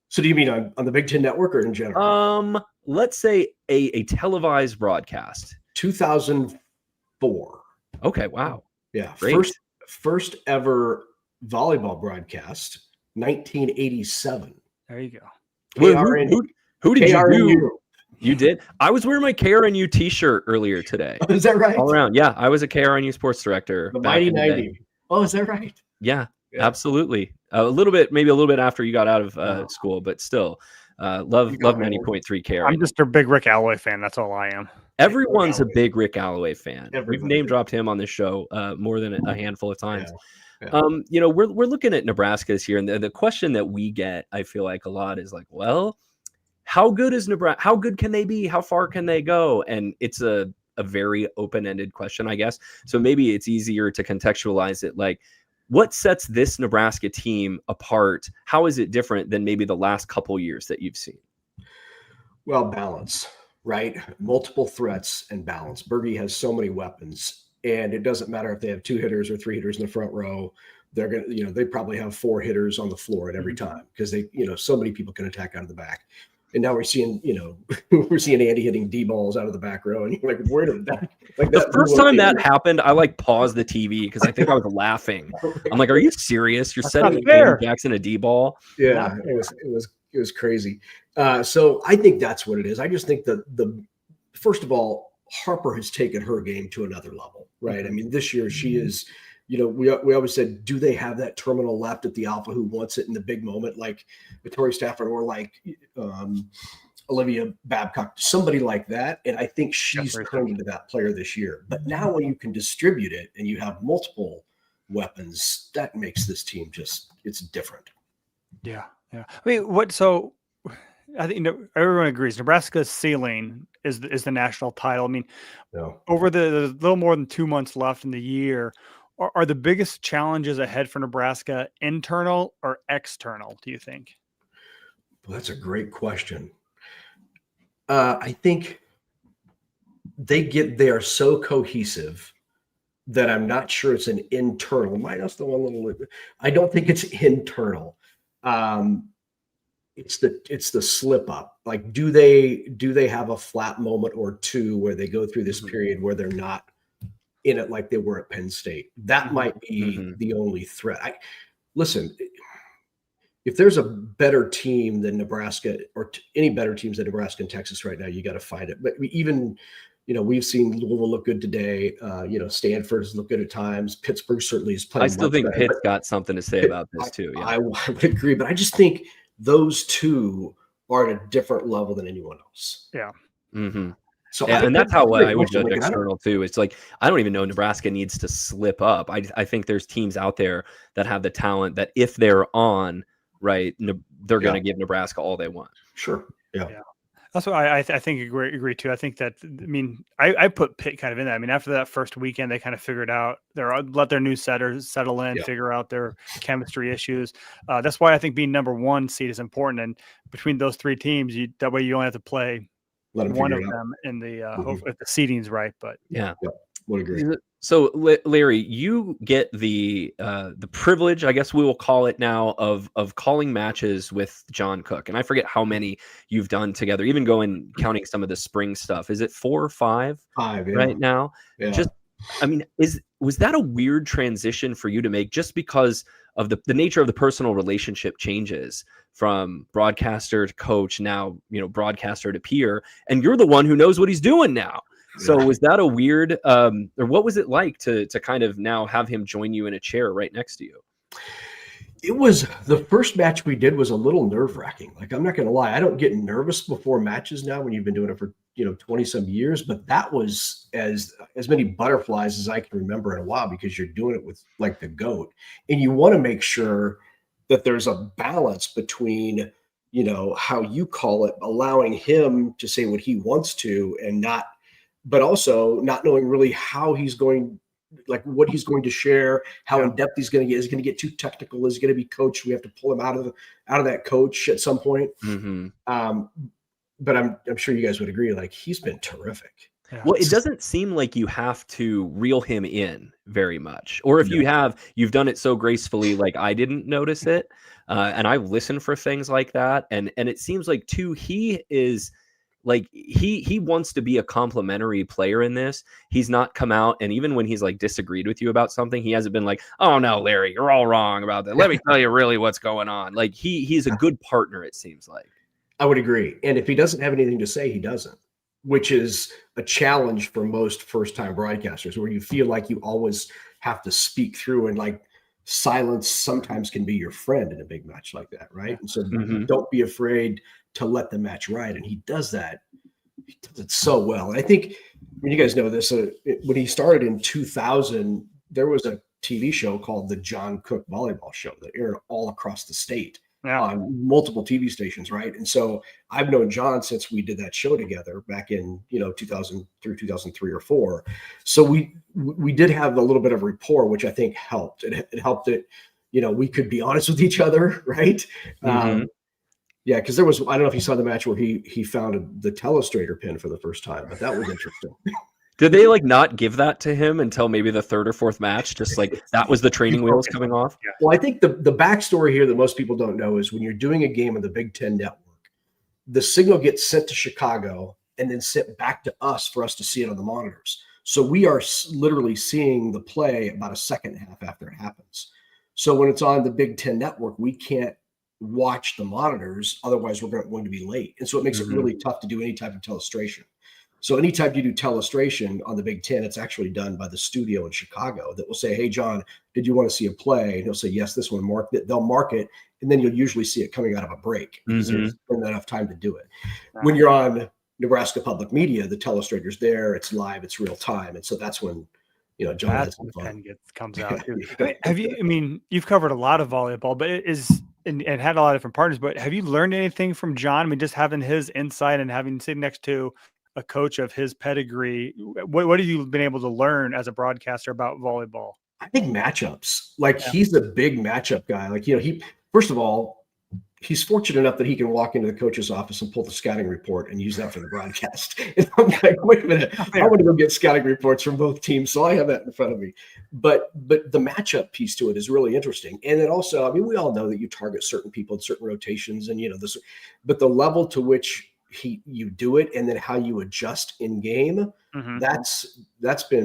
So do you mean on the Big Ten Network or in general? Let's say a televised broadcast. 2004. Okay, wow. Yeah, great. First ever volleyball broadcast, 1987. There you go. Who did you do? You did? I was wearing my KRNU t-shirt earlier today. Is that right? All around. Yeah, I was a KRNU sports director. The mighty 90. Oh, is that right? Yeah. Absolutely. Maybe a little bit after you got out of school, but still, love 90.3 KRNU. I'm just a big Rick Alloway fan. That's all I am. Everyone's a big Rick Alloway fan. We've name dropped him on this show more than a handful of times. Yeah. We're looking at Nebraska's here, and the question that we get, I feel like a lot, is like, well, how good is Nebraska? How good can they be? How far can they go? And it's a very open-ended question, I guess. So maybe it's easier to contextualize it like, what sets this Nebraska team apart? How is it different than maybe the last couple years that you've seen? Well, balance, right? Multiple threats and balance. Berge has so many weapons, and it doesn't matter if they have 2 hitters or 3 hitters in the front row. They're going to, they probably have 4 hitters on the floor at every time, because they, so many people can attack out of the back. And now we're seeing, Andy hitting D balls out of the back row, and you're like, where did that? The first time that happened, I paused the TV because I think I was laughing. I'm like, "Are you serious? You're setting Andrew Jackson a D ball?" Yeah, it was crazy. So I think that's what it is. I just think that first of all, Harper has taken her game to another level, right? I mean, this year she is, we always said, do they have that terminal left at the alpha who wants it in the big moment, like Victoria Stafford or like Olivia Babcock, somebody like that. And I think she's turned into that player this year. But now when you can distribute it and you have multiple weapons, that makes this team it's different. Yeah. I mean, so I think everyone agrees Nebraska's ceiling is the national title. I mean, over the little more than 2 months left in the year, are the biggest challenges ahead for Nebraska internal or external, do you think? Well, that's a great question. I think they are so cohesive that I'm not sure it's an internal. Minus the one little. I don't think it's internal. It's the slip up. Like, do they have a flat moment or two where they go through this period where they're not in it like they were at Penn State? That might be the only threat. Listen, if there's a better team than Nebraska or any better teams than Nebraska and Texas right now, you got to fight it. But even, we've seen Louisville look good today. Stanford has looked good at times. Pittsburgh certainly is playing. I still think Pitt's got something to say about this too. Yeah. I would agree, but I just think those two are at a different level than anyone else. Yeah. Mm-hmm. So and that's how I would judge external too. It's like, I don't even know Nebraska needs to slip up. I think there's teams out there that have the talent that if they're on, right, they're going to give Nebraska all they want. Sure. Yeah. That's what I think agree too. I think that, I put Pitt kind of in that. I mean, after that first weekend, they kind of figured out let their new setters settle in, figure out their chemistry issues. That's why I think being number one seed is important. And between those three teams, that way you only have to play one of them in the if the seeding's right. But would agree. So Larry, you get the privilege, I guess we will call it now, of calling matches with John Cook, and I forget how many you've done together. Even counting some of the spring stuff. Is it 4 or 5? 5 right now? Yeah. Was that a weird transition for you to make, just because of the nature of the personal relationship changes from broadcaster to coach, now broadcaster to peer, and you're the one who knows what he's doing now? So was that a weird, or what was it like to kind of now have him join you in a chair right next to you? It was, the first match we did was a little nerve wracking. Like, I'm not going to lie, I don't get nervous before matches now when you've been doing it for 20 some years, but that was as many butterflies as I can remember in a while, because you're doing it with like the GOAT, and you want to make sure that there's a balance between how you call it, allowing him to say what he wants to, and not. But also not knowing really how he's going, like what he's going to share, how in depth he's going to get. Is he going to get too technical? Is he going to be coached? We have to pull him out of that coach at some point. But I'm sure you guys would agree. Like, he's been terrific. Yeah. Well, it doesn't seem like you have to reel him in very much, or if you've done it so gracefully, like I didn't notice it, and I've listened for things like that, and it seems like too he is. Like he wants to be a complimentary player in this. He's not come out, and even when he's like disagreed with you about something, he hasn't been like, "Oh no, Larry, you're all wrong about that. Let me tell you really what's going on." Like he's a good partner, it seems like. I would agree. And if he doesn't have anything to say, he doesn't, which is a challenge for most first-time broadcasters, where you feel like you always have to speak through, and like silence sometimes can be your friend in a big match like that, right? And so don't be afraid to let the match ride, and he does that. He does it so well. And I think, you guys know this, when he started in 2000, there was a TV show called the John Cook Volleyball Show that aired all across the state on multiple TV stations, right? And so I've known John since we did that show together back in 2000 through 2003 or 4. So we did have a little bit of rapport, which I think helped. It helped that we could be honest with each other, right? Yeah, because there was, I don't know if you saw the match where he found the telestrator pin for the first time, but that was interesting. Did they not give that to him until maybe the third or fourth match? Just like that was the training wheels coming off? Yeah. Well, I think the backstory here that most people don't know is when you're doing a game of the Big Ten Network, the signal gets sent to Chicago and then sent back to us for us to see it on the monitors. So we are literally seeing the play about a second and a half after it happens. So when it's on the Big Ten Network, we can't watch the monitors. Otherwise, we're going to be late. And so it makes it really tough to do any type of telestration. So anytime you do telestration on the Big Ten, it's actually done by the studio in Chicago that will say, hey, John, did you want to see a play? And he'll say, yes, this one, mark it. They'll mark it. And then you'll usually see it coming out of a break because there's been enough time to do it. When you're on Nebraska Public Media, the telestrator's there, it's live, it's real time. And so that's when, John has some fun. Comes out too. You've covered a lot of volleyball, but and had a lot of different partners, but have you learned anything from John? Just having his insight and having sitting next to a coach of his pedigree, what have you been able to learn as a broadcaster about volleyball? I think matchups. He's a big matchup guy. He first of all, he's fortunate enough that he can walk into the coach's office and pull the scouting report and use that for the broadcast. And I'm like, wait a minute, I want to go get scouting reports from both teams, so I have that in front of me. But the matchup piece to it is really interesting. And then also, we all know that you target certain people in certain rotations, and this, but the level to which you do it and then how you adjust in game, it's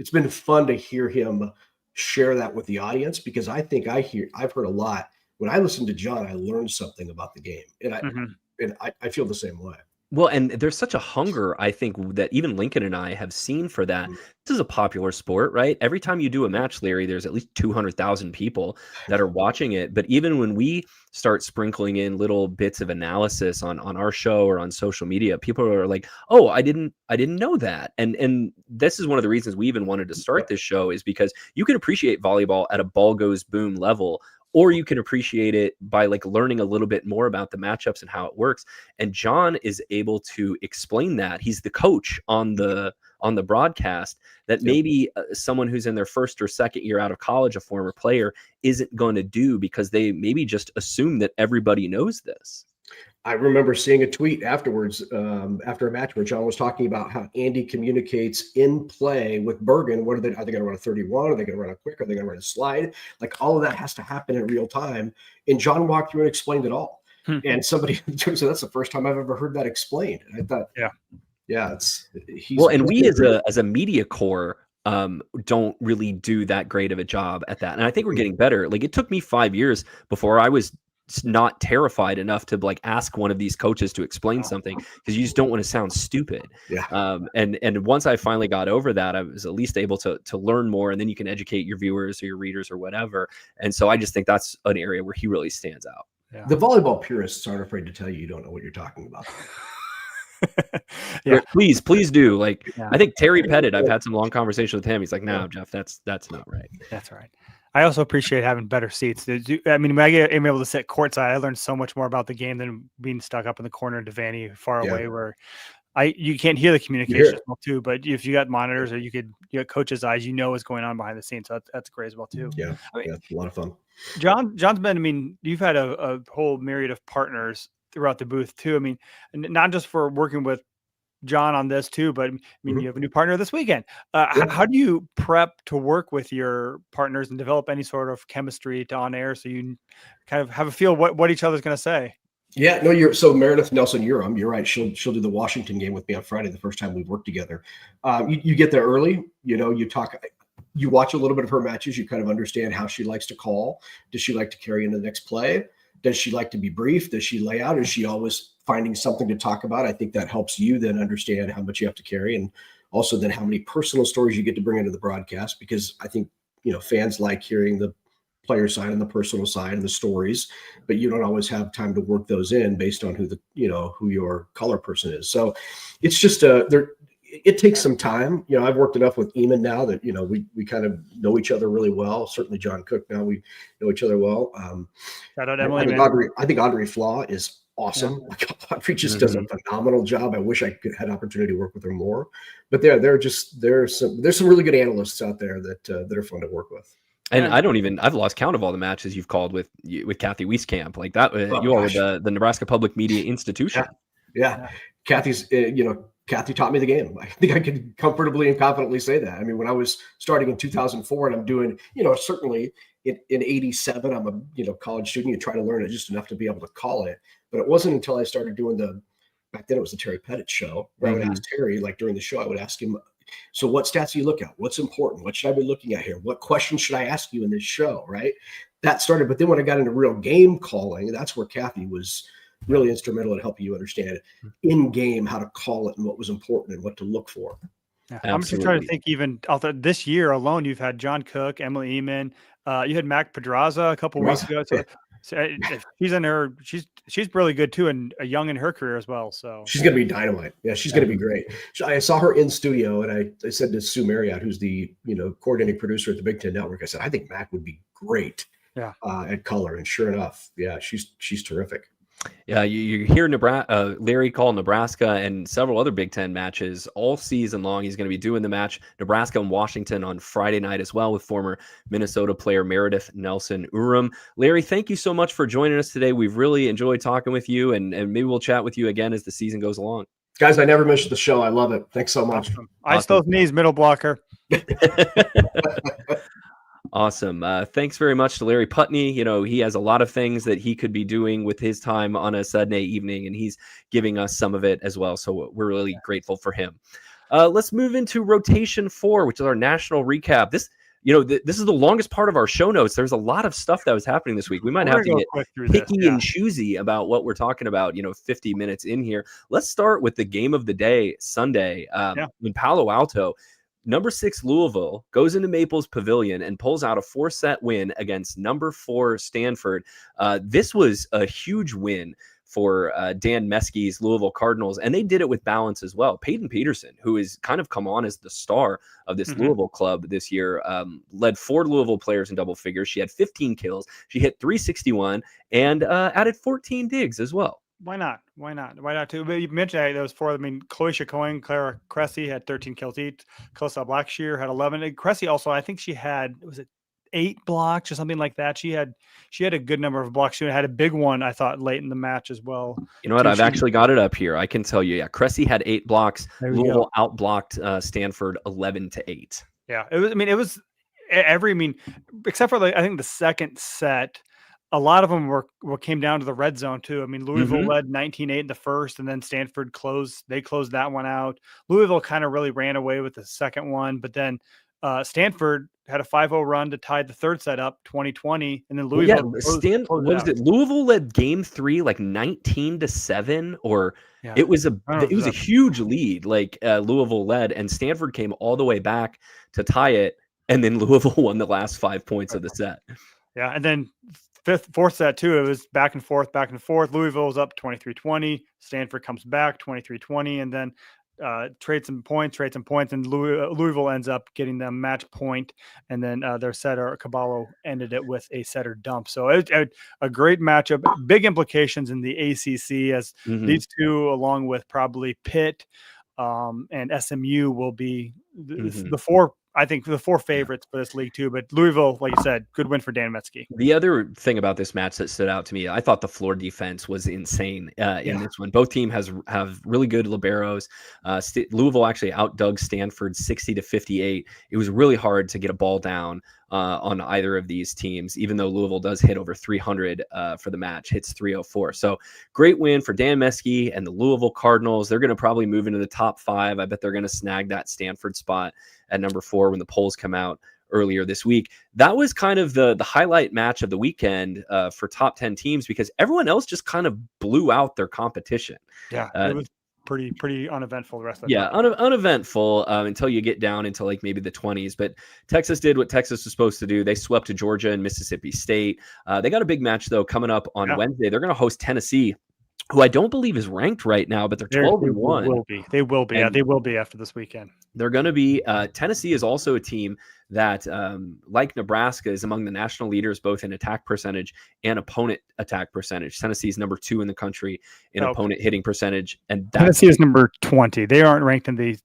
been fun to hear him share that with the audience, because I think I've heard a lot. When I listen to John, I learned something about the game, and I feel the same way. Well, and there's such a hunger, I think, that even Lincoln and I have seen for that. This is a popular sport, right? Every time you do a match, Larry, there's at least 200,000 people that are watching it. But even when we start sprinkling in little bits of analysis on our show or on social media, people are like, "Oh, I didn't know that." And this is one of the reasons we even wanted to start this show, is because you can appreciate volleyball at a ball goes boom level, or you can appreciate it by learning a little bit more about the matchups and how it works. And John is able to explain that. He's the coach on the broadcast that maybe someone who's in their first or second year out of college, a former player, isn't going to do, because they maybe just assume that everybody knows this. I remember seeing a tweet afterwards, after a match, where John was talking about how Andy communicates in play with Bergen. Are they going to run a 31? Are they going to run a quick? Are they going to run a slide? All of that has to happen in real time. And John walked through and explained it all. And somebody said, that's the first time I've ever heard that explained. And I thought, and we as a media corps don't really do that great of a job at that. And I think we're getting better. It took me 5 years before I was not terrified enough to ask one of these coaches to explain something, because you just don't want to sound stupid. And once I finally got over that, I was at least able to learn more, and then you can educate your viewers or your readers or whatever. And so I just think that's an area where he really stands out. The volleyball purists aren't afraid to tell you don't know what you're talking about. Please do. I think Terry Pettit, I've had some long conversations with him. He's like, no, Jeff, that's not right. That's right. I also appreciate having better seats. When I'm able to sit courtside, I learned so much more about the game than being stuck up in the corner in Devaney far away, where you can't hear the communication as well too. But if you got monitors, or you got coach's eyes, what's going on behind the scenes. So that's great as well too. It's a lot of fun. John's been, you've had a whole myriad of partners throughout the booth too. Not just for working with John on this too, but you have a new partner this weekend. How do you prep to work with your partners and develop any sort of chemistry to on air, so you kind of have a feel what each other's going to say? Yeah, no, so Meredith Nelson-Urum, you're right. She'll do the Washington game with me on Friday, the first time we've worked together. You get there early, you talk, you watch a little bit of her matches, you kind of understand how she likes to call. Does she like to carry into the next play? Does she like to be brief? Does she lay out? Is she always finding something to talk about? I think that helps you then understand how much you have to carry, and also then how many personal stories you get to bring into the broadcast, because I think, fans like hearing the player side and the personal side and the stories, but you don't always have time to work those in based on who your color person is. So it's just it takes some time. I've worked enough with Eamon now that, we kind of know each other really well. Certainly John Cook, now we know each other well. Shout out Emily. I think Audrey Flaw is awesome. Audrey just does a phenomenal job. I wish I could had opportunity to work with her more, but there's some really good analysts out there that are fun to work with. And I've lost count of all the matches you've called with Kathy Wieskamp, like that. You are the Nebraska Public Media Institution. Yeah. Kathy's, Kathy taught me the game. I think I can comfortably and confidently say that. When I was starting in 2004 and I'm doing, certainly in 87, I'm a, college student, you try to learn it just enough to be able to call it. But it wasn't until I started doing back then it was the Terry Pettit show, where I would ask Terry, during the show, I would ask him, so what stats do you look at? What's important? What should I be looking at here? What questions should I ask you in this show? Right. That started. But then when I got into real game calling, that's where Kathy was really instrumental in helping you understand in game how to call it and what was important and what to look for. Yeah. I'm just trying to think, even this year alone, you've had John Cook, Emily Eamon, you had Mac Pedraza a couple weeks ago. So if she's in her, she's really good too, and young in her career as well. So she's going to be dynamite. Yeah, she's going to be great. I saw her in studio, and I said to Sue Marriott, who's the coordinating producer at the Big Ten Network, I said, I think Mac would be great at color. And sure enough, yeah, she's terrific. Yeah, you hear Larry call Nebraska and several other Big Ten matches all season long. He's going to be doing the match Nebraska and Washington on Friday night as well with former Minnesota player Meredith Nelson-Urum. Larry, thank you so much for joining us today. We've really enjoyed talking with you, and maybe we'll chat with you again as the season goes along. Guys, I never missed the show. I love it. Thanks so much. Awesome. Ice those knees, middle blocker. Awesome. Thanks very much to Larry Punteney. He has a lot of things that he could be doing with his time on a Sunday evening, and he's giving us some of it as well. So we're really grateful for him. Let's move into rotation 4, which is our national recap. This is the longest part of our show notes. There's a lot of stuff that was happening this week. We might have to get picky and choosy about what we're talking about, 50 minutes in here. Let's start with the game of the day, Sunday, in Palo Alto. Number 6 Louisville goes into Maples Pavilion and pulls out a 4-set win against number 4 Stanford. This was a huge win for Dan Meskey's Louisville Cardinals, and they did it with balance as well. Peyton Peterson, who has kind of come on as the star of this Louisville club this year, led 4 Louisville players in double figures. She had 15 kills. She hit .361 and added 14 digs as well. Why not? Why not too? But you mentioned those 4. I mean, Chloe Chacoin, Clara Cressy had 13 kills each. Kosa Blackshear had 11. And Cressy also, I think she had, 8 blocks or something like that. She had a good number of blocks. She had a big one, I thought, late in the match as well. You know what? I've actually got it up here. I can tell you. Yeah, Cressy had 8 blocks. Louisville outblocked Stanford 11-8. Yeah, it was except for I think the second set. A lot of them came down to the red zone too. I mean, Louisville led 19-8 in the first, and then Stanford closed that one out. Louisville kind of really ran away with the second one, but then Stanford had a 5-0 run to tie the third set up 20-20, and then Louisville Louisville led game 3 like 19-7, or it was a huge lead. Louisville led, and Stanford came all the way back to tie it, and then Louisville won the last 5 points of the set. Yeah, and then fourth set too, it was back and forth. Louisville was up 23-20. Stanford comes back 23-20, and then trades some points, and Louisville ends up getting them match point, and then their setter Caballo ended it with a setter dump. So a great matchup, big implications in the ACC, as these two, along with probably Pitt and SMU, will be the 4. I think the 4 favorites for this league too, but Louisville, like you said, good win for Dan Meskey. The other thing about this match that stood out to me, I thought the floor defense was insane in this one. Both teams have really good liberos. Louisville actually outdug Stanford 60-58. It was really hard to get a ball down on either of these teams, even though Louisville does hit over 300 for the match, hits 304. So great win for Dan Meskey and the Louisville Cardinals. They're going to probably move into the top 5. I bet they're going to snag that Stanford spot at number 4 when the polls come out earlier this week. That was kind of the highlight match of the weekend for top 10 teams, because everyone else just kind of blew out their competition. Yeah, it was pretty uneventful the rest of the time. Uneventful until you get down into maybe the 20s. But Texas did what Texas was supposed to do. They swept to Georgia and Mississippi State. They got a big match though coming up on Wednesday. They're going to host Tennessee, who I don't believe is ranked right now, but they're 12-1. They will be. They will be after this weekend. They're going to be. Tennessee is also a team that, like Nebraska, is among the national leaders both in attack percentage and opponent attack percentage. Tennessee is number 2 in the country in opponent hitting percentage, and Tennessee is number 20. They aren't ranked in the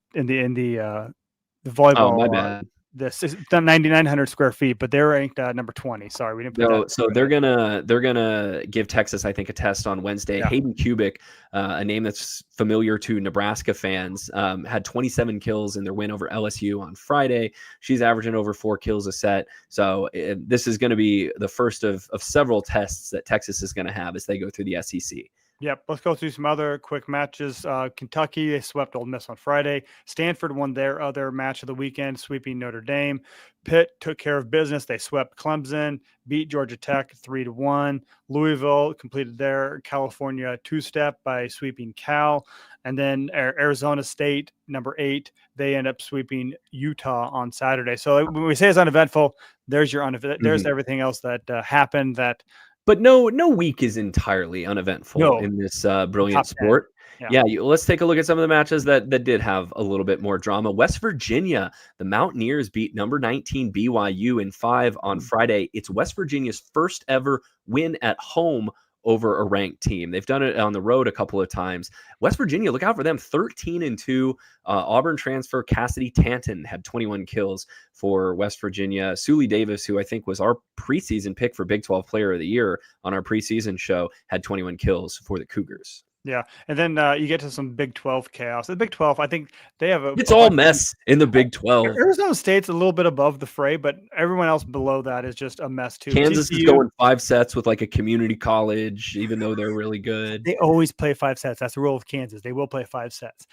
volleyball. Oh, my bad. This is 9,900 square feet, but they're ranked number 20. Sorry, we didn't put that. So they're gonna give Texas, I think, a test on Wednesday. Yeah. Hayden Kubik, a name that's familiar to Nebraska fans, had 27 kills in their win over LSU on Friday. She's averaging over 4 kills a set. So this is going to be the first of several tests that Texas is going to have as they go through the SEC. Yep. Let's go through some other quick matches. Kentucky, they swept Ole Miss on Friday. Stanford won their other match of the weekend, sweeping Notre Dame. Pitt took care of business. They swept Clemson, beat Georgia Tech 3-1. Louisville completed their California two-step by sweeping Cal. And then Arizona State, number 8, they end up sweeping Utah on Saturday. So when we say it's uneventful, there's your there's everything else that happened that. But no week is entirely uneventful in this brilliant sport. Let's take a look at some of the matches that did have a little bit more drama. West Virginia, the Mountaineers beat number 19 BYU in 5 on Friday. It's West Virginia's first ever win at home over a ranked team. They've done it on the road a couple of times. West Virginia, look out for them, 13-2. Auburn transfer Cassidy Tanton had 21 kills for West Virginia. Sully Davis, who I think was our preseason pick for Big 12 Player of the Year on our preseason show, had 21 kills for the Cougars. Yeah, and then you get to some Big 12 chaos. The Big 12, I think they have it's all mess in the Big 12. Arizona State's a little bit above the fray, but everyone else below that is just a mess too. Kansas is going 5 sets with like a community college, even though they're really good. They always play 5 sets. That's the rule of Kansas. They will play 5 sets.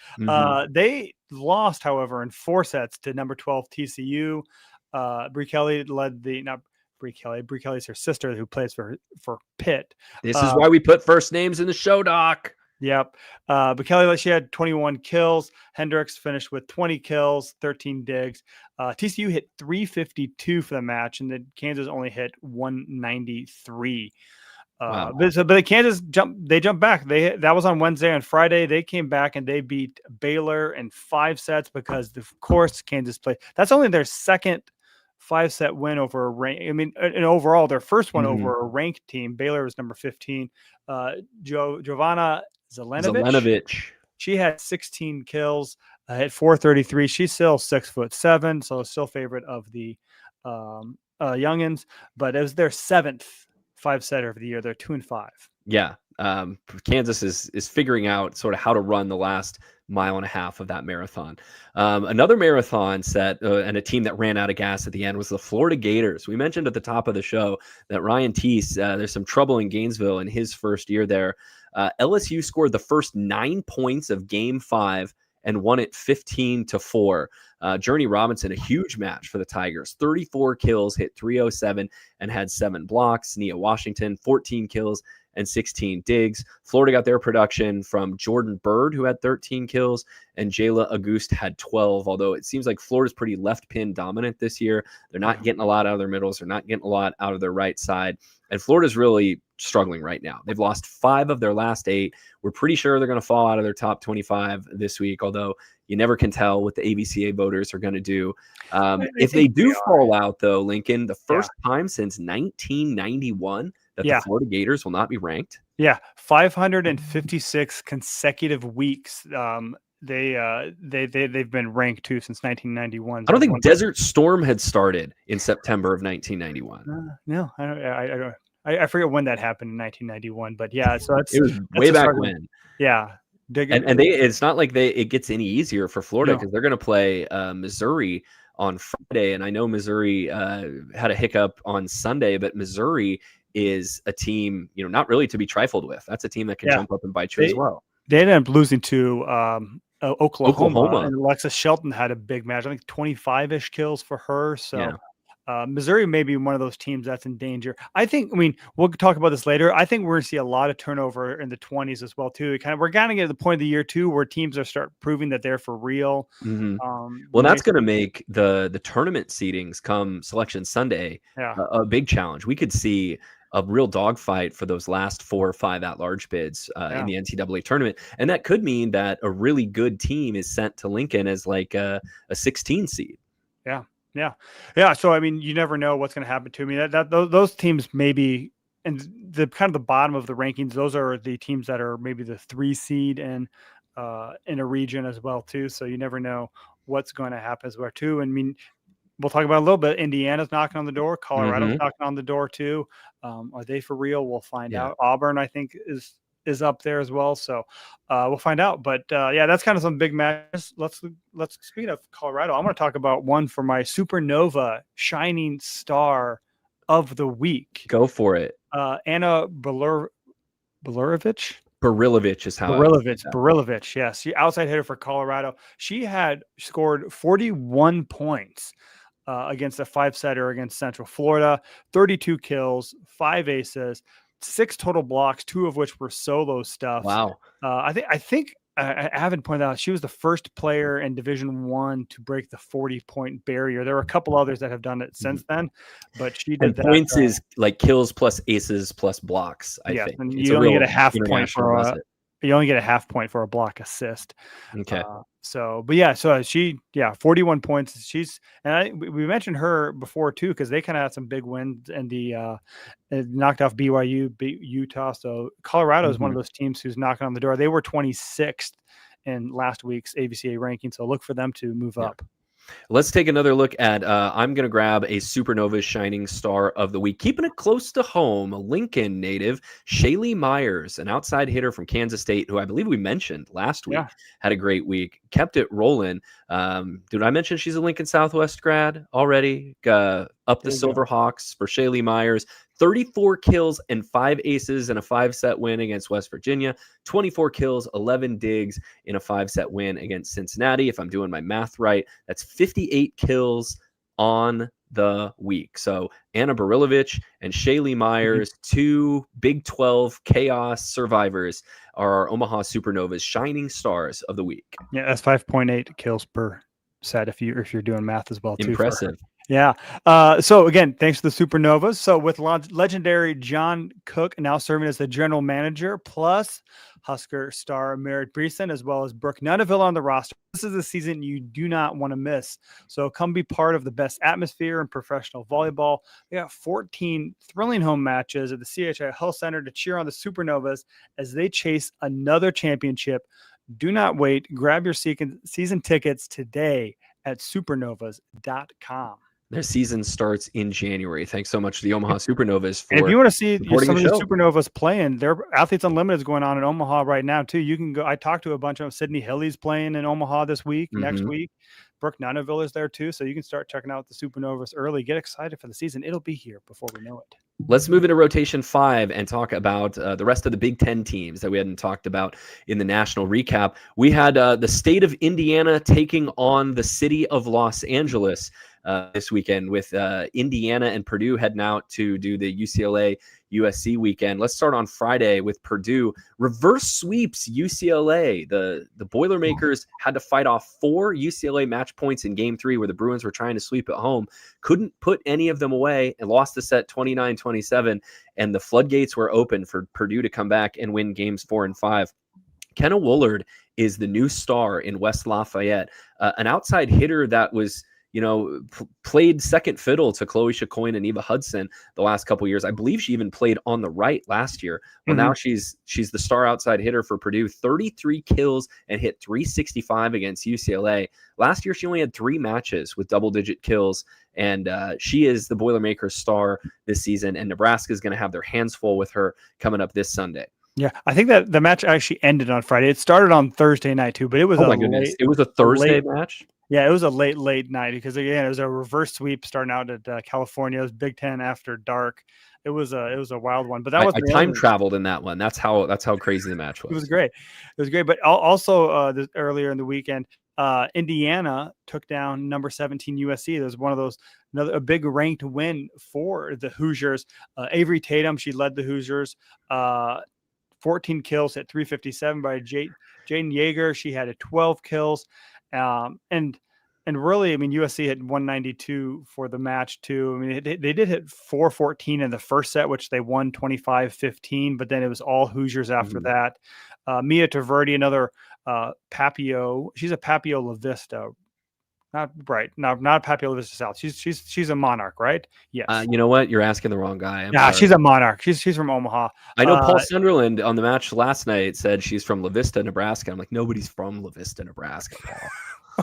They lost, however, in 4 sets to number 12 TCU. Bree Kelly led the Bree Kelly's her sister who plays for Pitt. This is why we put first names in the show, Doc. Yep. But Kelly, she had 21 kills. Hendricks finished with 20 kills, 13 digs. TCU hit 352 for the match, and then Kansas only hit 193. Wow. But Kansas jumped back. That was on Wednesday. On Friday, they came back and they beat Baylor in 5 sets because, of course, Kansas played. That's only their second 5-set win over a rank. I mean, and overall, their first one over a ranked team. Baylor was number 15. Giovanna Zelenovic. She had 16 kills, hit 433. She's still 6'7", so still favorite of the youngins. But it was their 7th 5-setter of the year. They're 2-5. Yeah, Kansas is figuring out sort of how to run the last mile and a half of that marathon. Another marathon set and a team that ran out of gas at the end was the Florida Gators. We mentioned at the top of the show that Ryan Teese, there's some trouble in Gainesville in his first year there. LSU scored the first 9 points of Game 5 and won it 15-4. Journey Robinson, a huge match for the Tigers. 34 kills, hit 307, and had 7 blocks. Nia Washington, 14 kills and 16 digs. Florida got their production from Jordan Bird, who had 13 kills, and Jayla Auguste had 12, although it seems like Florida's pretty left pin dominant this year. They're not getting a lot out of their middles. They're not getting a lot out of their right side. And Florida's really struggling right now. They've lost 5 of their last 8. We're pretty sure they're going to fall out of their top 25 this week, although you never can tell what the AVCA voters are going to do. If they do fall out, though, Lincoln, the first time since 1991 that the Florida Gators will not be ranked. Yeah, 556 consecutive weeks. They've been ranked too since 1991. I don't think Desert Storm had started in September of 1991. No, I forget when that happened in 1991, but yeah, so it was way back when. Yeah. And it's not like it gets any easier for Florida because they're going to play Missouri on Friday. And I know Missouri had a hiccup on Sunday, but Missouri is a team, not really to be trifled with. That's a team that can jump up and bite you as well. They ended up losing to Oklahoma, and Alexis Shelton had a big match. I think 25-ish kills for her. So Missouri may be one of those teams that's in danger. We'll talk about this later. I think we're going to see a lot of turnover in the 20s as well, too. We're kind of getting to the point of the year, too, where teams are start proving that they're for real. Well, that's going to make the tournament seedings come Selection Sunday a big challenge. We could see a real dogfight for those last 4 or 5 at-large bids in the NCAA tournament. And that could mean that a really good team is sent to Lincoln as like a 16 seed. Yeah. So, you never know what's going to happen to me. Those teams maybe, and the kind of the bottom of the rankings, those are the teams that are maybe the 3 seed in a region as well, too. So you never know what's going to happen as well, too. We'll talk about it a little bit. Indiana's knocking on the door. Colorado's knocking on the door, too. Are they for real? We'll find out. Auburn, I think, is up there as well. So we'll find out. But that's kind of some big matches. Let's speak of Colorado. I'm going to talk about one for my Supernova Shining Star of the Week. Go for it. Anna Belarovich. Barilovich is how Barilovich, yes. She outside hitter for Colorado. She had scored 41 points against a 5-setter against Central Florida, 32 kills, 5 aces, 6 total blocks, 2 of which were solo stuff. Wow. I think Avin pointed out she was the first player in Division I to break the 40-point barrier. There were a couple others that have done it since then, but she did that. Points is like kills plus aces plus blocks. I think and you only get a half point for a block assist. Okay. So she 41 points. We mentioned her before too, because they kind of had some big wins and knocked off BYU, beat Utah. So Colorado is one of those teams who's knocking on the door. They were 26th in last week's AVCA ranking, so look for them to move up. Let's take another look at, I'm going to grab a Supernovas Shining Star of the Week. Keeping it close to home, Lincoln native Shaylee Myers, an outside hitter from Kansas State, who I believe we mentioned last week, had a great week, kept it rolling. Did I mention she's a Lincoln Southwest grad already? Up the Silverhawks for Shaylee Myers. 34 kills and 5 aces in a 5-set win against West Virginia, 24 kills, 11 digs in a 5-set win against Cincinnati. If I'm doing my math right, that's 58 kills on the week. So Anna Barilovich and Shaylee Myers, 2 Big 12 chaos survivors, are our Omaha Supernovas Shining Stars of the week. Yeah, that's 5.8 kills per set if you're doing math as well too. Impressive. Yeah. So again, thanks to the Supernovas. So with legendary John Cook now serving as the general manager, plus Husker star Merritt Beeson, as well as Brooke Nunneville on the roster, this is a season you do not want to miss. So come be part of the best atmosphere in professional volleyball. We got 14 thrilling home matches at the CHI Health Center to cheer on the Supernovas as they chase another championship. Do not wait. Grab your season tickets today at supernovas.com. Their season starts in January. Thanks so much to the Omaha Supernovas for. And if you want to see some of the show. Supernovas playing, their Athletes Unlimited is going on in Omaha right now too. You can go. I talked to a bunch of them. Sydney Hilly's playing in Omaha this week. Next week, Brooke Nunneville is there too. So you can start checking out the Supernovas early. Get excited for the season. It'll be here before we know it. Let's move into rotation 5 and talk about the rest of the Big Ten teams that we hadn't talked about in the national recap. We had the state of Indiana taking on the city of Los Angeles this weekend, with Indiana and Purdue heading out to do the UCLA USC weekend. Let's start on Friday with Purdue. Reverse sweeps UCLA. The Boilermakers had to fight off 4 UCLA match points in Game 3 where the Bruins were trying to sweep at home. Couldn't put any of them away and lost the set 29-27. And the floodgates were open for Purdue to come back and win Games 4 and 5. Kenna Woolard is the new star in West Lafayette, an outside hitter that was played second fiddle to Chloe Chacoin and Eva Hudson the last couple of years. I believe she even played on the right last year. Well, now she's the star outside hitter for Purdue. 33 kills and hit .365 against UCLA. Last year, she only had 3 matches with double-digit kills, and she is the Boilermakers star this season, and Nebraska is going to have their hands full with her coming up this Sunday. Yeah, I think that the match actually ended on Friday. It started on Thursday night, too, but it was it was a Thursday match? Yeah, it was a late night because, again, it was a reverse sweep starting out at California. It was Big Ten after dark. It was a wild one, but that was I time traveled in that one. That's how crazy the match was. It was great. But also earlier in the weekend, Indiana took down number 17 USC. There was one of those a big ranked win for the Hoosiers. Avery Tatum, she led the Hoosiers. 14 kills at .357 by Jaden Yeager. She had 12 kills. And really, I mean, USC had 192 for the match too. I mean, they did hit 414 in the first set, which they won 25-15, but then it was all Hoosiers after that. Mia Taverdi, another Papio. She's a Papio La Vista. Not Papio La Vista South. She's a Monarch, right? Yes. You know what? You're asking the wrong guy. Sorry. She's a Monarch. She's from Omaha. I know Paul Sunderland on the match last night said she's from La Vista, Nebraska. I'm like, nobody's from La Vista, Nebraska, Paul.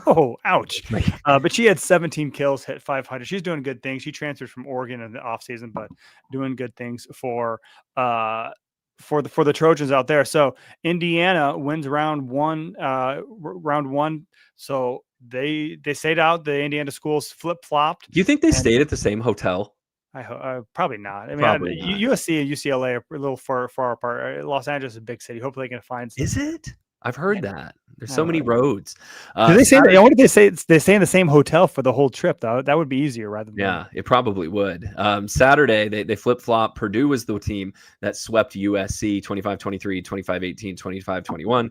Oh, ouch. But she had 17 kills, hit 500. She's doing good things. She transferred from Oregon in the offseason, but doing good things for the Trojans out there. So Indiana wins round one. So they stayed out. The Indiana schools flip-flopped. Do you think they stayed at the same hotel? Probably not. I mean, Probably not. USC and UCLA are a little far apart. Los Angeles is a big city. Hopefully, they can find some. Is it? I've heard that. There's so many roads. Do they say? What did they say? They stay in the same hotel for the whole trip, though. That would be easier, rather than. Yeah, it probably would. Saturday, they flip-flop. Purdue was the team that swept USC 25-23, 25-18, 25-21.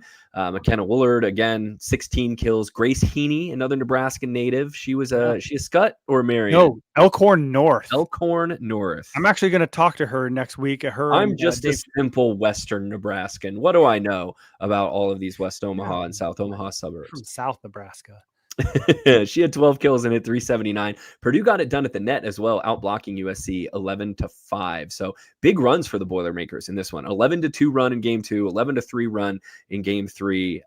McKenna Woolard, again, 16 kills. Grace Heaney, another Nebraska native. She was she a Scott or Marion? No, Elkhorn North. Elkhorn North. I'm actually going to talk to her next week. I'm just a simple Western Nebraskan. What do I know about all of these West Omaha and South Omaha suburbs? From South Nebraska. She had 12 kills and hit 379. Purdue got it done at the net as well, outblocking USC 11-5. So big runs for the Boilermakers in this one. 11-2 run in game 2, 11-3 run in game 3.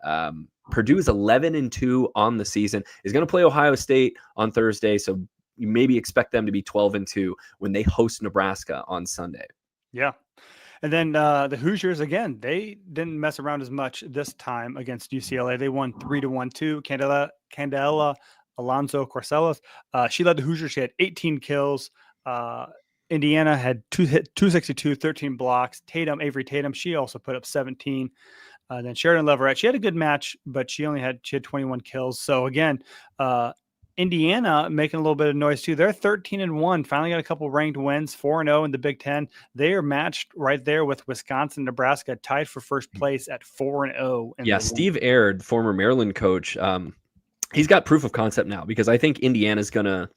Purdue is 11-2 on the season. Is going to play Ohio State on Thursday, so you maybe expect them to be 12-2 when they host Nebraska on Sunday. Yeah. And then the Hoosiers, again, they didn't mess around as much this time against UCLA. They won 3-1-2. Candela Alonso Corcelis. She led the Hoosiers. She had 18 kills. Indiana had 262, 13 blocks. Avery Tatum, she also put up 17. Then Sheridan Leverett, she had a good match, but she had 21 kills. So again, Indiana making a little bit of noise too. They're 13-1. Finally got a couple ranked wins, 4-0 in the Big Ten. They are matched right there with Wisconsin, Nebraska, tied for first place at 4-0. Yeah, Steve Aird, former Maryland coach, he's got proof of concept now because I think Indiana's gonna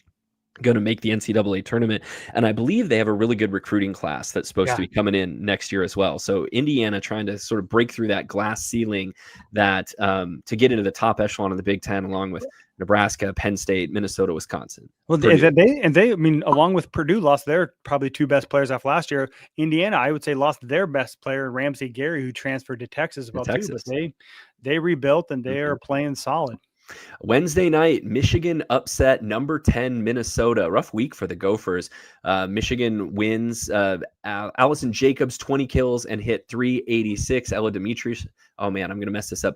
make the NCAA tournament, and I believe they have a really good recruiting class that's supposed to be coming in next year as well. So Indiana trying to sort of break through that glass ceiling that to get into the top echelon of the Big Ten, along with Nebraska, Penn State, Minnesota, Wisconsin. Well, they, I mean, along with Purdue, lost their probably two best players off last year. Indiana, I would say, lost their best player, Ramsey Gary, who transferred to Texas too. But they rebuilt and they are playing solid. Wednesday night, Michigan upset number 10 Minnesota. Rough week for the Gophers. Michigan wins. Allison Jacobs 20 kills and hit 386. Ella Demetrius. Oh man, I'm gonna mess this up.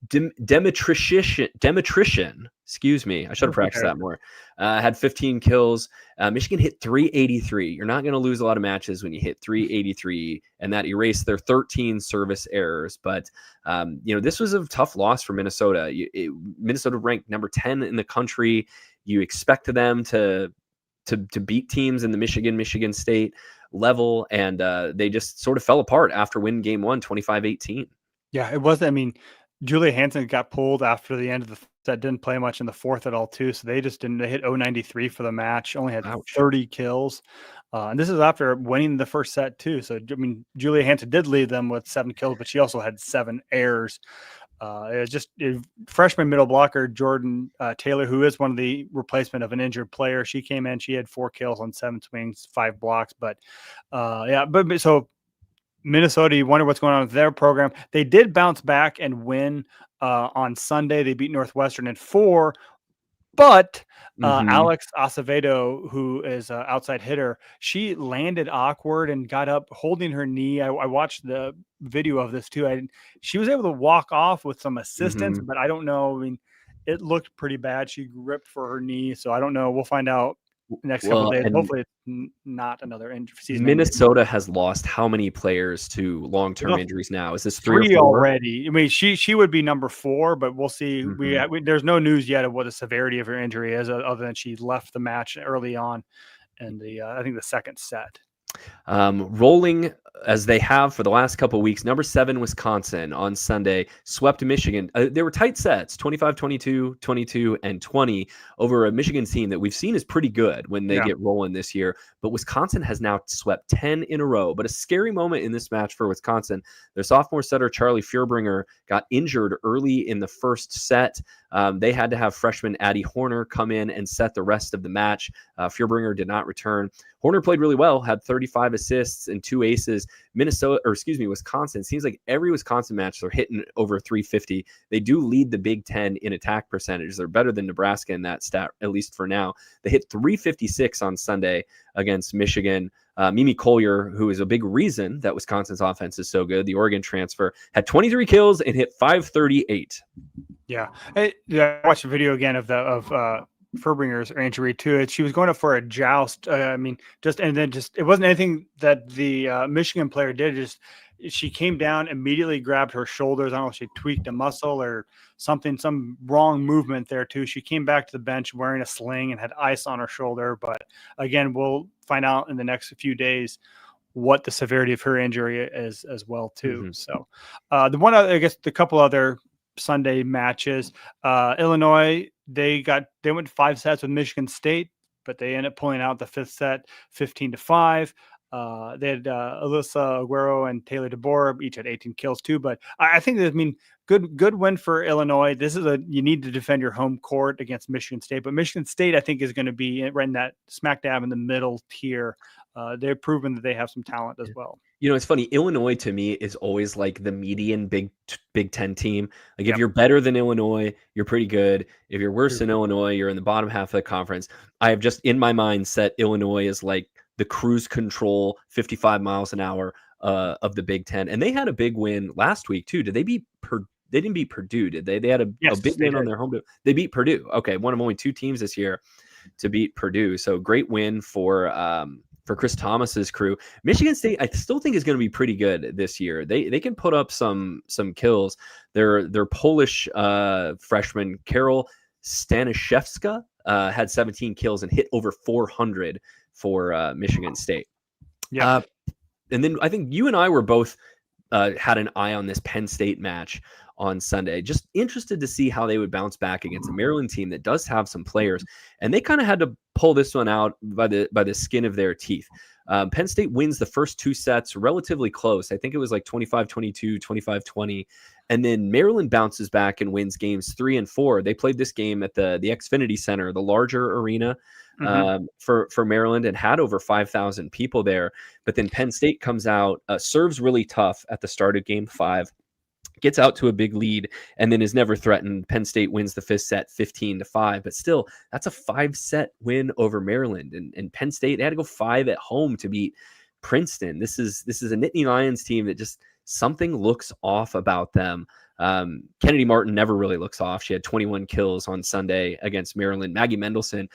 Demetrician, excuse me. I should have practiced that more. Had 15 kills. Michigan hit 383. You're not going to lose a lot of matches when you hit 383, and that erased their 13 service errors. But, this was a tough loss for Minnesota. Minnesota ranked number 10 in the country. You expected them to beat teams in the Michigan State level, and they just sort of fell apart after winning game 1, 25-18. Yeah, it wasn't. I mean, Julia Hansen got pulled after the end of the set, didn't play much in the fourth at all, too. So they just didn't. They hit 093 for the match, only had 30 kills. And this is after winning the first set, too. So, I mean, Julia Hansen did lead them with 7 kills, but she also had 7 errors. It was just freshman middle blocker Jordan Taylor, who is one of the replacement of an injured player. She came in, she had 4 kills on 7 swings, 5 blocks. But so Minnesota, you wonder what's going on with their program. They did bounce back and win on Sunday. They beat Northwestern in 4, but Alex Acevedo, who is an outside hitter, she landed awkward and got up holding her knee. I watched the video of this too. She was able to walk off with some assistance, but I don't know. I mean, it looked pretty bad. She gripped for her knee, so I don't know. We'll find out next couple of days. Hopefully it's not another season. Minnesota has lost how many players to long-term injuries now? Is this 3 or 4 already? I mean, she would be number 4, but we'll see. There's no news yet of what the severity of her injury is, other than she left the match early on in the I think the second set. Rolling as they have for the last couple of weeks, number 7 Wisconsin on Sunday swept Michigan. They were tight sets, 25-22, 22, and 20 over a Michigan team that we've seen is pretty good when they get rolling this year. But Wisconsin has now swept 10 in a row. But a scary moment in this match for Wisconsin. Their sophomore setter, Charlie Furbringer, got injured early in the first set. They had to have freshman Addie Horner come in and set the rest of the match. Furbringer did not return. Horner played really well, had 35 assists and 2 aces. Wisconsin, seems like every Wisconsin match they're hitting over 350. They do lead the Big Ten in attack percentage. They're better than Nebraska in that stat, at least for now. They hit 356 on Sunday against Michigan. Mimi Collier, who is a big reason that Wisconsin's offense is so good, the Oregon transfer, had 23 kills and hit 538. Yeah. I watched the video again of Furbringer's injury too. She was going up for a joust. It wasn't anything that the Michigan player did. Just she came down, immediately grabbed her shoulders. I don't know if she tweaked a muscle or something, some wrong movement there too. She came back to the bench wearing a sling and had ice on her shoulder. But again, we'll find out in the next few days what the severity of her injury is as well too. Mm-hmm. So the couple other Sunday matches, Illinois, they went 5 sets with Michigan State, but they ended up pulling out the 5th set 15-5. They had Alyssa Aguero and Taylor DeBoer each had 18 kills too. But I think good win for Illinois. This is you need to defend your home court against Michigan State, but Michigan State I think is going to be right in that smack dab in the middle tier. They've proven that they have some talent as well. It's funny. Illinois to me is always like the median Big Ten team. Like if you're better than Illinois, you're pretty good. If you're worse than Illinois, you're in the bottom half of the conference. I have just in my mind set Illinois as like the cruise control 55 miles an hour of the Big Ten. And they had a big win last week too. Did they beat Purdue? They didn't beat Purdue, did they? They had a big win on their home. They beat Purdue. Okay, one of only 2 teams this year to beat Purdue. So great win for Chris Thomas's crew. Michigan State, I still think is going to be pretty good this year. They can put up some kills. Their Polish freshman Karol Staniszewska had 17 kills and hit over 400 for Michigan State. Yeah. And then I think you and I were both had an eye on this Penn State match on Sunday. Just interested to see how they would bounce back against a Maryland team that does have some players, and they kind of had to pull this one out by the skin of their teeth. Penn State wins the first 2 sets relatively close. I think it was like 25-22, 25-20, and then Maryland bounces back and wins games 3 and 4. They played this game at the Xfinity Center, the larger arena for Maryland, and had over 5,000 people there. But then Penn State comes out, serves really tough at the start of game 5. Gets out to a big lead and then is never threatened. Penn State wins the 5th set 15-5, but still that's a 5-set win over Maryland, and Penn State, they had to go 5 at home to beat Princeton. This is a Nittany Lions team that just something looks off about them. Kennedy Martin never really looks off. She had 21 kills on Sunday against Maryland. Maggie Mendelson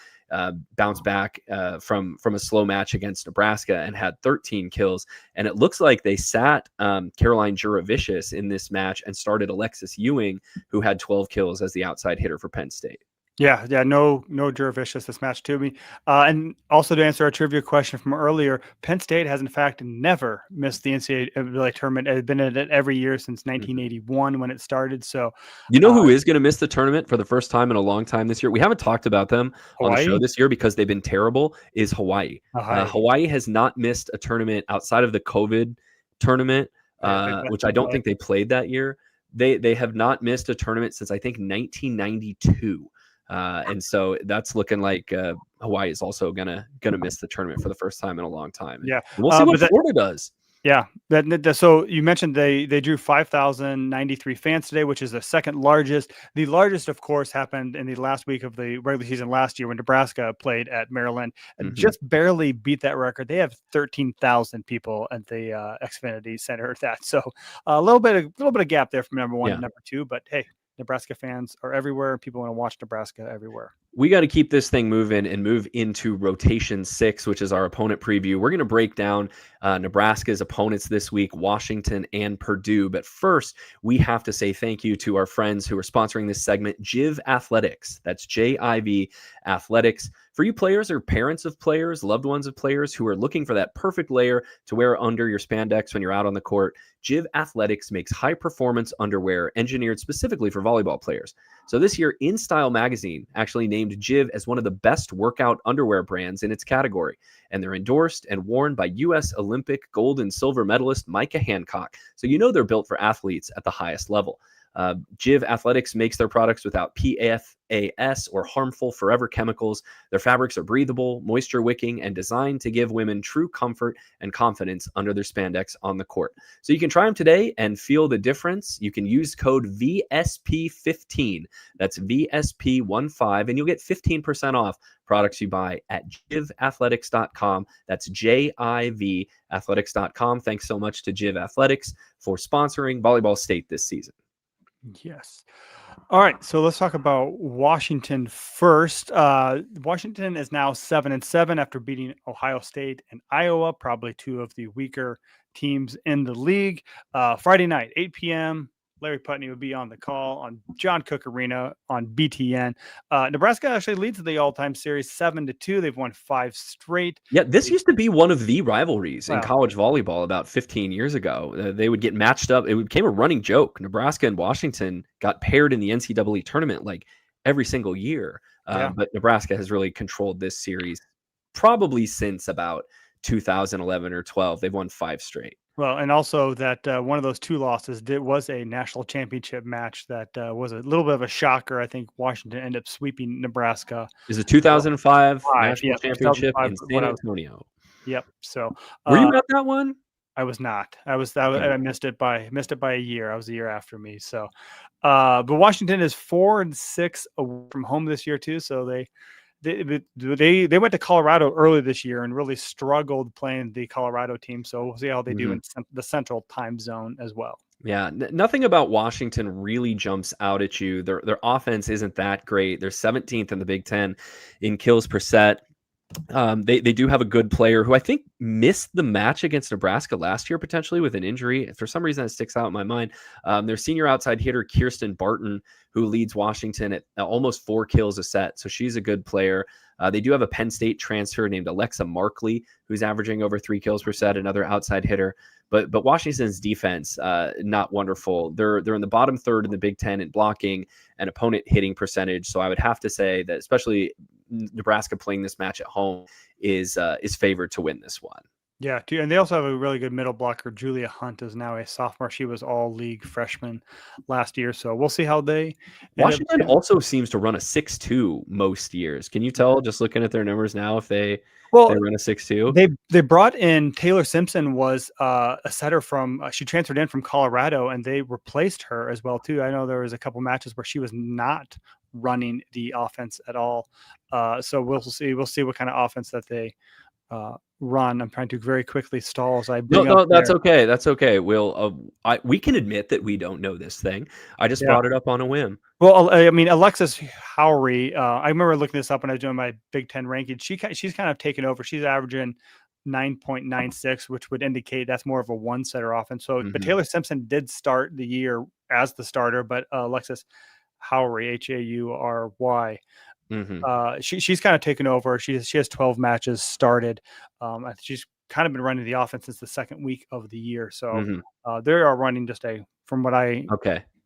bounced back from a slow match against Nebraska and had 13 kills. And it looks like they sat Caroline Juravicius in this match and started Alexis Ewing, who had 12 kills as the outside hitter for Penn State. Yeah, no Juravicius this match to me. And also to answer our trivia question from earlier, Penn State has in fact never missed the NCAA tournament. It has been in it every year since 1981 when it started. So who is going to miss the tournament for the first time in a long time this year? We haven't talked about them on the show this year because they've been terrible. Is Hawaii? Hawaii has not missed a tournament outside of the COVID tournament, which I don't think they played that year. They have not missed a tournament since I think 1992. And so that's looking like Hawaii is also gonna miss the tournament for the first time in a long time. Yeah, and we'll see what Florida does. Yeah, so you mentioned they drew 5,093 fans today, which is the second largest. The largest, of course, happened in the last week of the regular season last year when Nebraska played at Maryland and just barely beat that record. They have 13,000 people at the Xfinity Center. So a little bit of gap there from number 1 to number 2, but hey. Nebraska fans are everywhere. People want to watch Nebraska everywhere. We got to keep this thing moving and move into rotation 6, which is our opponent preview. We're going to break down Nebraska's opponents this week, Washington and Purdue. But first, we have to say thank you to our friends who are sponsoring this segment, JIV Athletics. That's JIV Athletics. For you players or parents of players, loved ones of players who are looking for that perfect layer to wear under your spandex when you're out on the court, JIV Athletics makes high-performance underwear engineered specifically for volleyball players. So this year, InStyle magazine actually named JIV as one of the best workout underwear brands in its category. And they're endorsed and worn by U.S. Olympic gold and silver medalist Micah Hancock. So you know they're built for athletes at the highest level. JIV Athletics makes their products without PFAS or harmful forever chemicals. Their fabrics are breathable, moisture wicking, and designed to give women true comfort and confidence under their spandex on the court. So you can try them today and feel the difference. You can use code VSP15. That's VSP15, and you'll get 15% off products you buy at jivathletics.com. That's JIV athletics.com. Thanks so much to JIV Athletics for sponsoring Volleyball State this season. Yes. All right, so let's talk about Washington first. Washington is now 7-7 after beating Ohio State and Iowa, probably two of the weaker teams in the league. Friday night, 8 p.m., Larry Punteney will be on the call on John Cook Arena on BTN. Nebraska actually leads the all-time series 7-2. They've won 5 straight. Yeah, this used to be one of the rivalries in Wow. college volleyball about 15 years ago. They would get matched up. It became a running joke. Nebraska and Washington got paired in the NCAA tournament like every single year. Yeah. But Nebraska has really controlled this series probably since about 2011 or 12. They've won 5 straight. Well, and also that one of those 2 losses was a national championship match that was a little bit of a shocker. I think Washington ended up sweeping Nebraska. Is the 2005 national yeah, championship 2005 in San Antonio? Yep. So Were you at that one? I was not. I missed it by a year. I was a year after me. So, but Washington is 4-6 away from home this year too. So they went to Colorado early this year and really struggled playing the Colorado team. So we'll see how they do in the Central Time Zone as well. Yeah, nothing about Washington really jumps out at you. Their offense isn't that great. They're 17th in the Big Ten in kills per set. They do have a good player who I think missed the match against Nebraska last year, potentially with an injury. For some reason, that sticks out in my mind. Their senior outside hitter, Kirsten Barton, who leads Washington at almost 4 kills a set. So she's a good player. They do have a Penn State transfer named Alexa Markley, who's averaging over 3 kills per set, another outside hitter. But Washington's defense, not wonderful. They're in the bottom third in the Big Ten in blocking and opponent hitting percentage. So I would have to say that especially Nebraska playing this match at home is favored to win this one. Yeah, and they also have a really good middle blocker. Julia Hunt is now a sophomore. She was all-league freshman last year, so we'll see how they. Washington also seems to run a 6-2 most years. Can you tell just looking at their numbers now if they run a 6-2? They brought in Taylor Simpson, was a setter from she transferred in from Colorado, and they replaced her as well too. I know there was a couple matches where she was not running the offense at all. So we'll see what kind of offense that they run. I'm trying to very quickly stall as I bring no, that's okay. That's okay. We can admit that we don't know this thing. I just brought it up on a whim. Well, I mean, Alexis Howery, I remember looking this up when I was doing my Big Ten rankings. She's kind of taken over. She's averaging 9.96, which would indicate that's more of a one-setter offense. So, but Taylor Simpson did start the year as the starter, but Alexis Howery, Haury, she's kind of taken over. She has 12 matches started. She's kind of been running the offense since the second week of the year. So they are running just from what I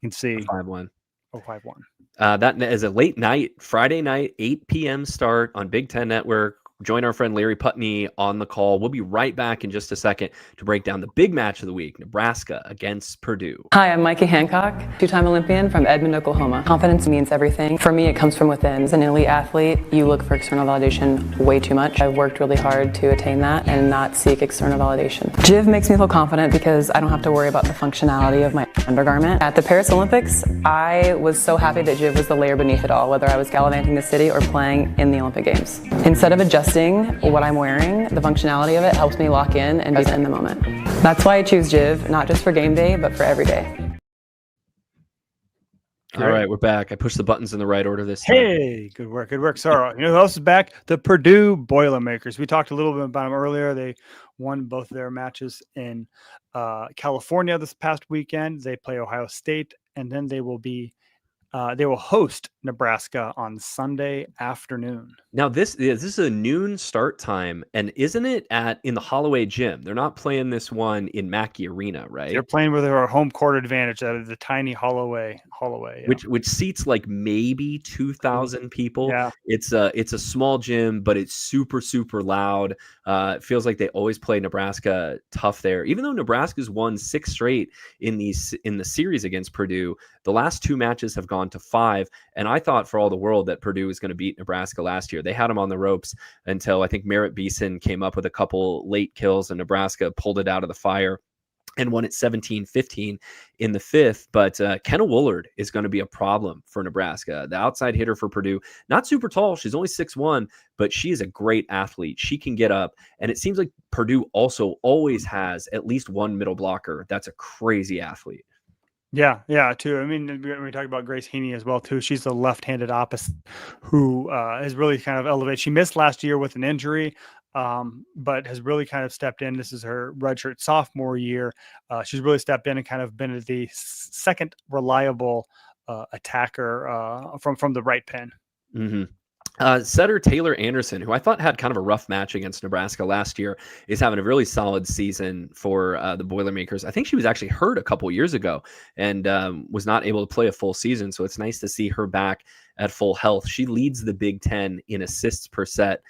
can see, 5-1. 5-1. That is a late night, Friday night, 8 p.m. start on Big Ten Network. Join our friend Larry Punteney on the call. We'll be right back in just a second to break down the big match of the week, Nebraska against Purdue. Hi, I'm Mikey Hancock, 2-time Olympian from Edmond, Oklahoma. Confidence means everything. For me, it comes from within. As an elite athlete, you look for external validation way too much. I've worked really hard to attain that and not seek external validation. JIV makes me feel confident because I don't have to worry about the functionality of my undergarment. At the Paris Olympics, I was so happy that JIV was the layer beneath it all, whether I was gallivanting the city or playing in the Olympic Games. Instead of adjusting what I'm wearing, the functionality of it helps me lock in and be in the moment. That's why I choose JIV, not just for game day, but for every day. All right, we're back. I pushed the buttons in the right order this time. Hey, good work. Sorry, you know who else is back? The Purdue Boilermakers. We talked a little bit about them earlier. They won both their matches in California this past weekend. They play Ohio State, and then they will host Nebraska on Sunday afternoon. Now this is a noon start time, and isn't it in the Holloway Gym? They're not playing this one in Mackey Arena, right? They're playing with their home court advantage out of the tiny Holloway, yeah. which seats like maybe 2,000 people. Yeah, it's a small gym, but it's super loud. It feels like they always play Nebraska tough there, even though Nebraska's won 6 straight in the series against Purdue. The last 2 matches have gone to 5, and I thought for all the world that Purdue was going to beat Nebraska last year. They had them on the ropes until I think Merritt Beeson came up with a couple late kills, and Nebraska pulled it out of the fire and won it 17-15 in the 5th. But Kenna Woolard is going to be a problem for Nebraska. The outside hitter for Purdue, not super tall. She's only 6'1", but she is a great athlete. She can get up, and it seems like Purdue also always has at least one middle blocker that's a crazy athlete. Yeah, too. I mean, we talk about Grace Heaney as well, too. She's the left-handed opposite who has really kind of elevated. She missed last year with an injury, but has really kind of stepped in. This is her redshirt sophomore year. She's really stepped in and kind of been the second reliable attacker from the right pin. Mm-hmm. Setter Taylor Anderson, who I thought had kind of a rough match against Nebraska last year, is having a really solid season for the Boilermakers. I think she was actually hurt a couple years ago and was not able to play a full season. So it's nice to see her back at full health. She leads the Big Ten in assists per set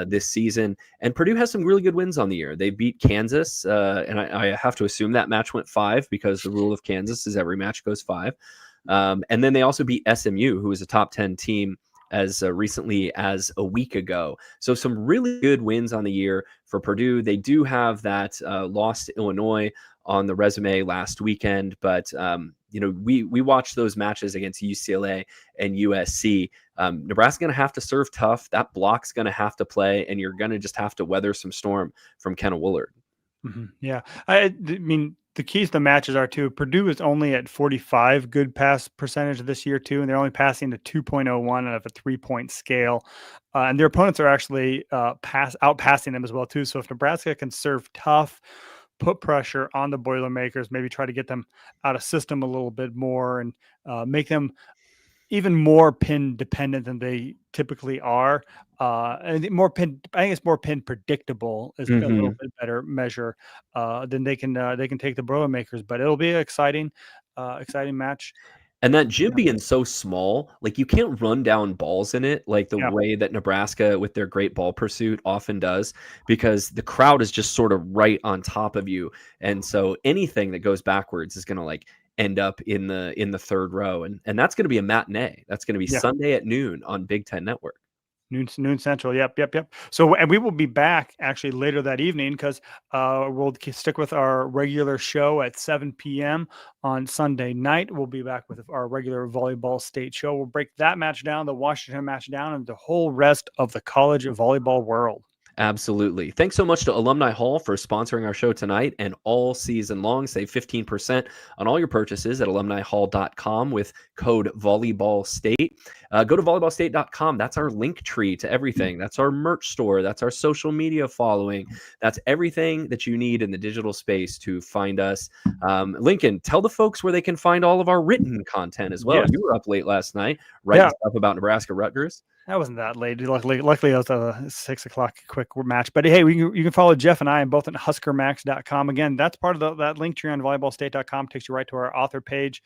this season. And Purdue has some really good wins on the year. They beat Kansas, and I have to assume that match went 5 because the rule of Kansas is every match goes 5. And then they also beat SMU, who is a top 10 team as recently as a week ago. So some really good wins on the year for Purdue. They do have that loss to Illinois on the resume last weekend, but we watched those matches against UCLA and USC. Nebraska's going to have to serve tough. That block's going to have to play, and you're going to just have to weather some storm from Kenna Woolard. Mm-hmm. Yeah. I mean, the keys to the matches are too. Purdue is only at 45 good pass percentage this year too, and they're only passing to 2.01 out of a 3-point scale. And their opponents are actually outpassing them as well too. So if Nebraska can serve tough, put pressure on the Boilermakers, maybe try to get them out of system a little bit more and make them even more pin dependent than they typically are. And more pin, I think it's more pin predictable is a little bit better measure. Then they can take the Boilermakers, but it'll be an exciting match. And that gym being so small, like you can't run down balls in it like the way that Nebraska with their great ball pursuit often does, because the crowd is just sort of right on top of you. And so anything that goes backwards is going to like end up in the third row. And that's going to be a matinee. That's going to be Sunday at noon on Big Ten Network. Noon Central. Yep. So, and we will be back actually later that evening because we'll stick with our regular show at 7 p.m. on Sunday night. We'll be back with our regular Volleyball State show. We'll break that match down, the Washington match down, and the whole rest of the college volleyball world. Absolutely. Thanks so much to Alumni Hall for sponsoring our show tonight and all season long. Save 15% on all your purchases at alumnihall.com with code volleyballstate. Go to volleyballstate.com. That's our link tree to everything. That's our merch store. That's our social media following. That's everything that you need in the digital space to find us. Lincoln, tell the folks where they can find all of our written content as well. Yes. You were up late last night writing stuff about Nebraska Rutgers. That wasn't that late. Luckily, it was a 6 o'clock quick match. But hey, you can follow Jeff and I both at huskermax.com. Again, that's part of that link tree on volleyballstate.com. Takes you right to our author page.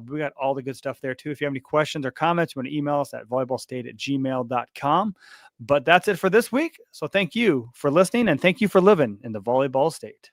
We got all the good stuff there too. If you have any questions or comments, you want to email us at volleyballstate@gmail.com. But that's it for this week. So thank you for listening and thank you for living in the Volleyball State.